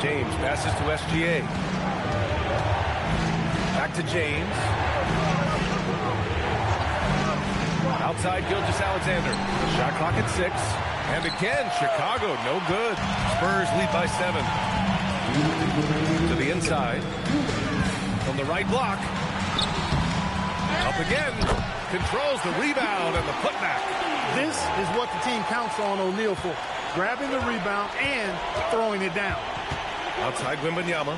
James passes to SGA. Back to James. Outside Gilgeous-Alexander. Shot clock at 6. And again, Chicago, no good. Spurs lead by 7. To the inside. From the right block. Up again. Controls the rebound and the putback. This is what the team counts on O'Neal for. Grabbing the rebound and throwing it down. Outside Wembanyama.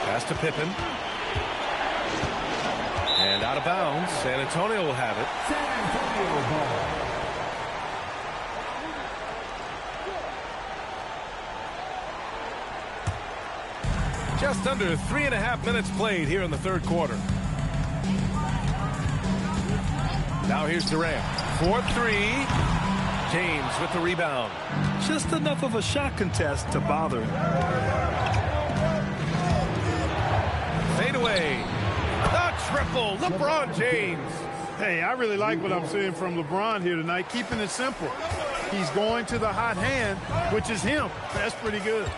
Pass to Pippen. And out of bounds. San Antonio will have it. San Antonio ball. Just under 3.5 minutes played here in the third quarter. Now here's Durant. 4-3. James with the rebound. Just enough of a shot contest to bother him. Fade away. The triple. LeBron James. Hey, I really like what I'm seeing from LeBron here tonight. Keeping it simple. He's going to the hot hand, which is him. That's pretty good.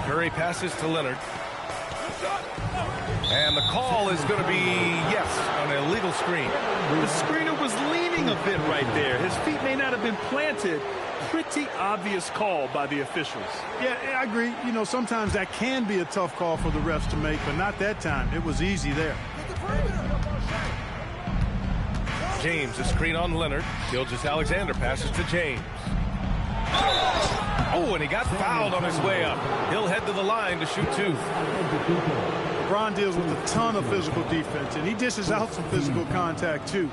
Curry passes to Leonard. And the call is going to be, yes, an illegal screen. The screener was leaning a bit right there. His feet may not have been planted. Pretty obvious call by the officials. Yeah, I agree. You know, sometimes that can be a tough call for the refs to make, but not that time. It was easy there. James, a screen on Leonard. Gilgeous-Alexander passes to James. Oh, and he got fouled on his way up. He'll head to the line to shoot 2. LeBron deals with a ton of physical defense, and he dishes out some physical contact, too.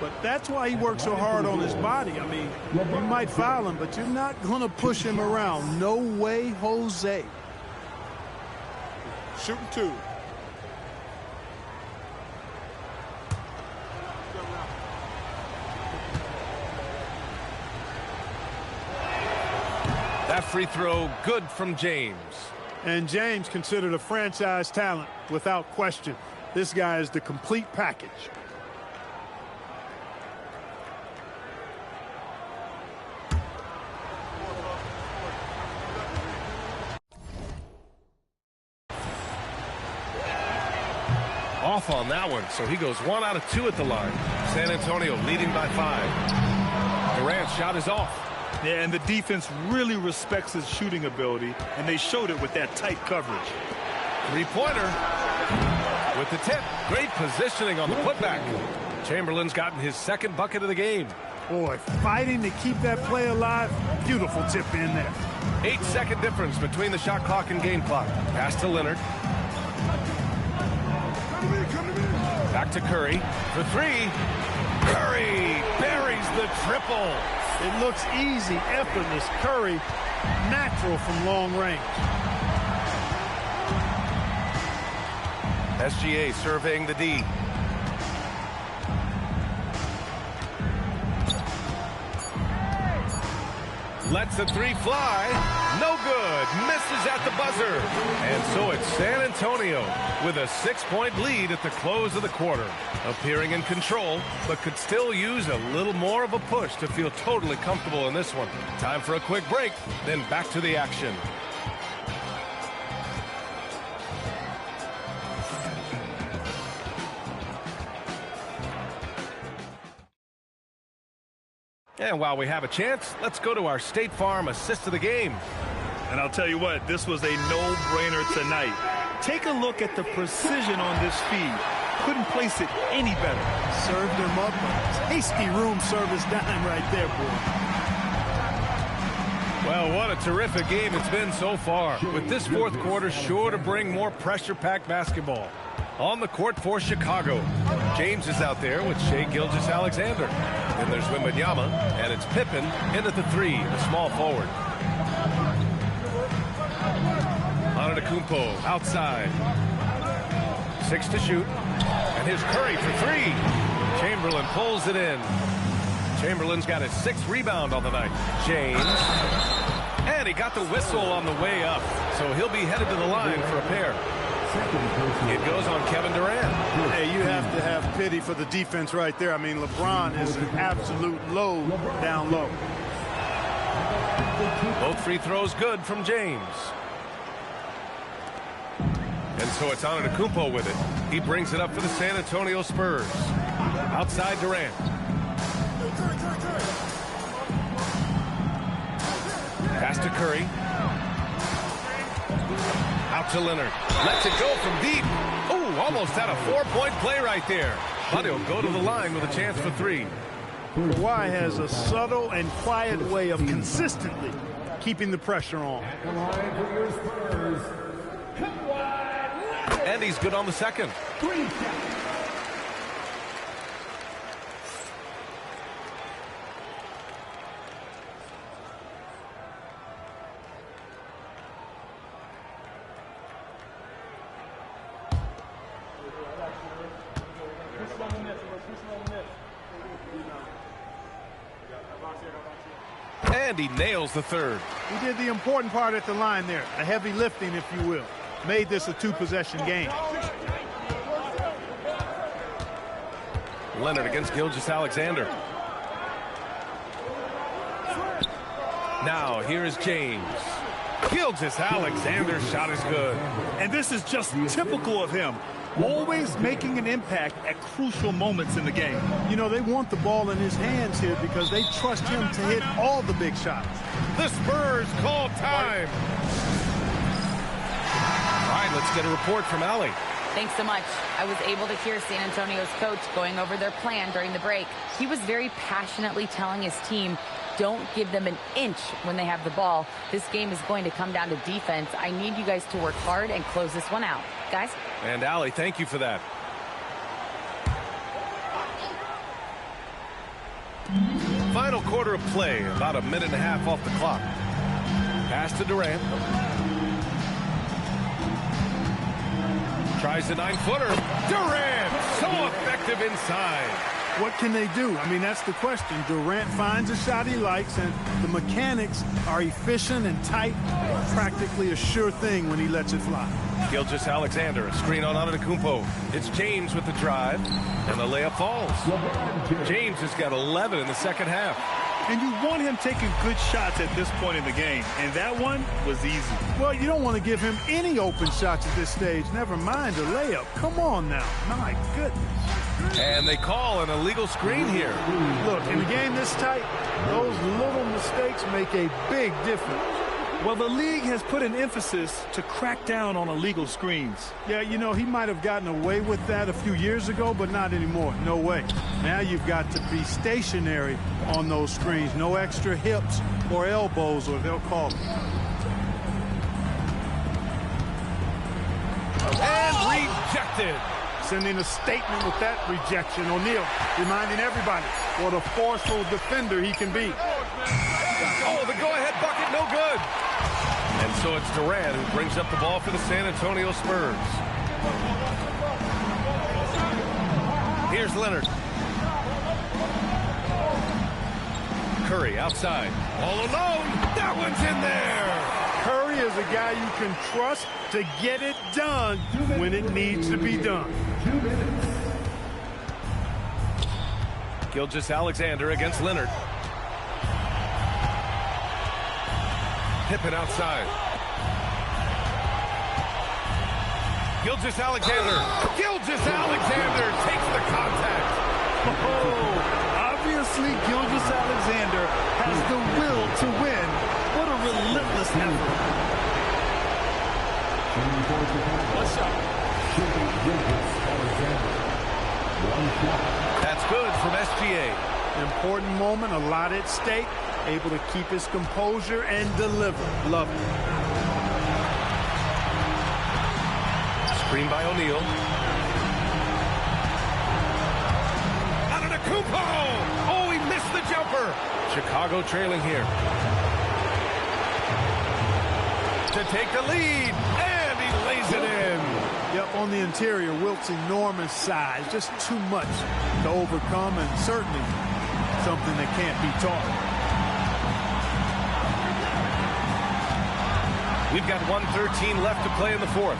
But that's why he works so hard on his body. I mean, you might foul him, but you're not going to push him around. No way, Jose. Shooting 2. That free throw good from James. And James considered a franchise talent without question. This guy is the complete package. Off on that one, so he goes 1 out of 2 at the line. San Antonio leading by 5. Durant's shot is off. Yeah, and the defense really respects his shooting ability, and they showed it with that tight coverage. Three-pointer with the tip. Great positioning on the putback. Chamberlain's gotten his second bucket of the game. Boy, fighting to keep that play alive. Beautiful tip in there. 8-second difference between the shot clock and game clock. Pass to Leonard. Back to Curry for 3. Curry buries the triple. It looks easy, effortless. Curry, natural from long range. SGA surveying the D. Lets the 3 fly. No good. Misses at the buzzer. And so it's San Antonio with a 6-point lead at the close of the quarter. Appearing in control, but could still use a little more of a push to feel totally comfortable in this one. Time for a quick break, then back to the action. And while we have a chance, let's go to our State Farm assist of the game. And I'll tell you what, this was a no-brainer tonight. Take a look at the precision on this feed. Couldn't place it any better. Served him up a tasty room service dime right there, boy. Well, what a terrific game it's been so far. With this fourth quarter sure to bring more pressure-packed basketball. On the court for Chicago, James is out there with Shai Gilgeous-Alexander. Then there's Wembanyama, and it's Pippen in at the 3, the small forward. Antetokounmpo outside. 6 to shoot. And here's Curry for 3. Chamberlain pulls it in. Chamberlain's got his 6th rebound on the night. James. And he got the whistle on the way up. So he'll be headed to the line for a pair. It goes on Kevin Durant. Hey, you have to have pity for the defense right there. I mean, LeBron is an absolute load down low. Both free throws good from James. And so it's Antetokounmpo with it. He brings it up for the San Antonio Spurs. Outside Durant. Pass to Curry. Out to Leonard. Lets it go from deep. Oh, almost had a 4-point play right there. But he'll go to the line with a chance for 3. Kawhi has a subtle and quiet way of consistently keeping the pressure on. And he's good on the second. And he nails the 3rd. He did the important part at the line there, the heavy lifting, if you will. Made this a 2-possession game. Leonard against Gilgeous-Alexander. Now here is James. Gilgeous-Alexander's shot is good. And this is just typical of him. Always making an impact at crucial moments in the game. You know, they want the ball in his hands here because they trust him to hit all the big shots. The Spurs call time. All right, let's get a report from Allie. Thanks so much. I was able to hear San Antonio's coach going over their plan during the break. He was very passionately telling his team, don't give them an inch when they have the ball. This game is going to come down to defense. I need you guys to work hard and close this one out. Guys? And Allie, thank you for that. Final quarter of play, about a minute and a half off the clock. Pass to Durant. Tries the 9-footer. Durant, so effective inside. What can they do? I mean, that's the question. Durant finds a shot he likes, and the mechanics are efficient and tight. Practically a sure thing when he lets it fly. Gilgeous-Alexander, a screen on Antetokounmpo. It's James with the drive, and the layup falls. James has got 11 in the second half. And you want him taking good shots at this point in the game, and that one was easy. Well, you don't want to give him any open shots at this stage, never mind a layup. Come on now. My goodness. And they call an illegal screen here. Look, in a game this tight, those little mistakes make a big difference. Well, the league has put an emphasis to crack down on illegal screens. Yeah, you know, he might have gotten away with that a few years ago, but not anymore. No way. Now you've got to be stationary on those screens. No extra hips or elbows, or they'll call it. And rejected. Sending a statement with that rejection. O'Neal reminding everybody what a forceful defender he can be. Oh, the go-ahead bucket, no good. And so it's Durant who brings up the ball for the San Antonio Spurs. Here's Leonard. Curry outside. All alone. That one's in there. Curry is a guy you can trust to get it done when it needs to be done. Gilgeous-Alexander against Leonard. Pippen outside. Gilgeous-Alexander. Gilgeous-Alexander takes the contact. Oh, obviously Gilgeous-Alexander has the will to win. What a relentless effort. That's good from SGA. Important moment, a lot at stake. Able to keep his composure and deliver. Love it. Screen by O'Neal. Antetokounmpo! Oh, he missed the jumper. Chicago trailing here. To take the lead, and he lays it in. Yep, on the interior, Wilt's enormous size. Just too much to overcome, and certainly something that can't be taught. We've got 1:13 left to play in the fourth.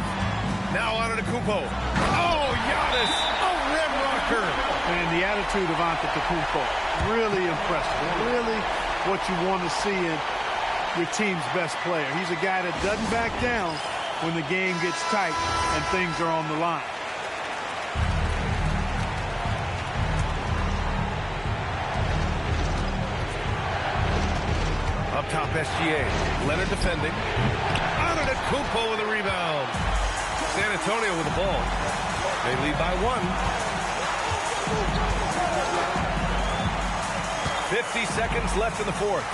Now Antetokounmpo. Oh, Giannis, a rim rocker. And the attitude of Antetokounmpo, really impressive. Really what you want to see in your team's best player. He's a guy that doesn't back down when the game gets tight and things are on the line. Up top, SGA. Leonard defending. Antetokounmpo with a rebound. San Antonio with the ball. They lead by 1. 50 seconds left in the fourth.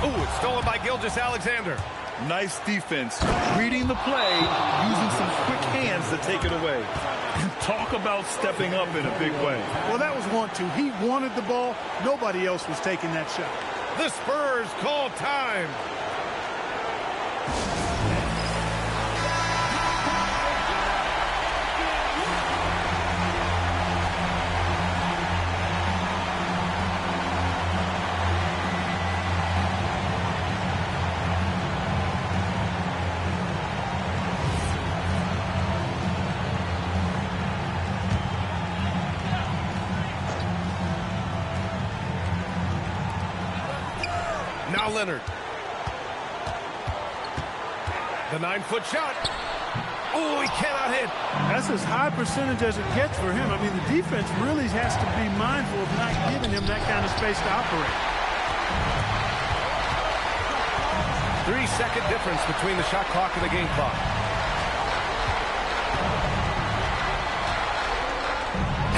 Oh, it's stolen by Gilgeous-Alexander. Nice defense. Reading the play, using some quick hands to take it away. Talk about stepping up in a big way. Well, that was 1-2. He wanted the ball. Nobody else was taking that shot. The Spurs call time. Now Leonard. The 9-foot shot. Oh, he cannot hit. That's as high percentage as it gets for him. I mean, the defense really has to be mindful of not giving him that kind of space to operate. 3-second difference between the shot clock and the game clock.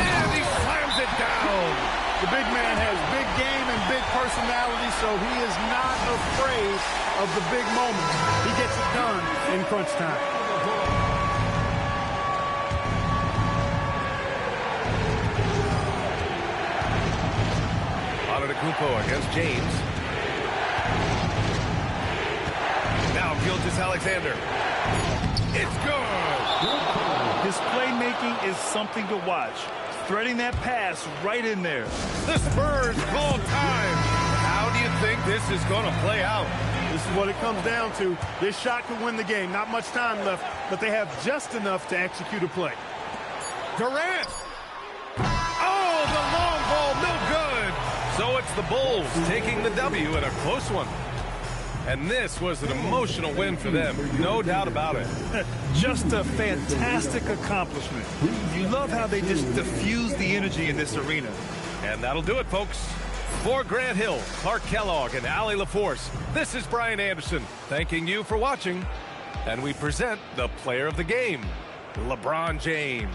And he slams it down. The big man has big game and big personality, so he is not afraid of the big moments. He gets it done in crunch time. Antetokounmpo against James. Gilgeous-Alexander. It's good. His playmaking is something to watch. Threading that pass right in there. The Spurs call time. How do you think this is going to play out? This is what it comes down to. This shot could win the game. Not much time left, but they have just enough to execute a play. Durant. Oh, the long ball, no good. So it's the Bulls taking the W in a close one. And this was an emotional win for them, no doubt about it. Just a fantastic accomplishment. You love how they just diffuse the energy in this arena. And that'll do it, folks. For Grant Hill, Clark Kellogg, and Allie LaForce, this is Brian Anderson thanking you for watching. And we present the player of the game, LeBron James.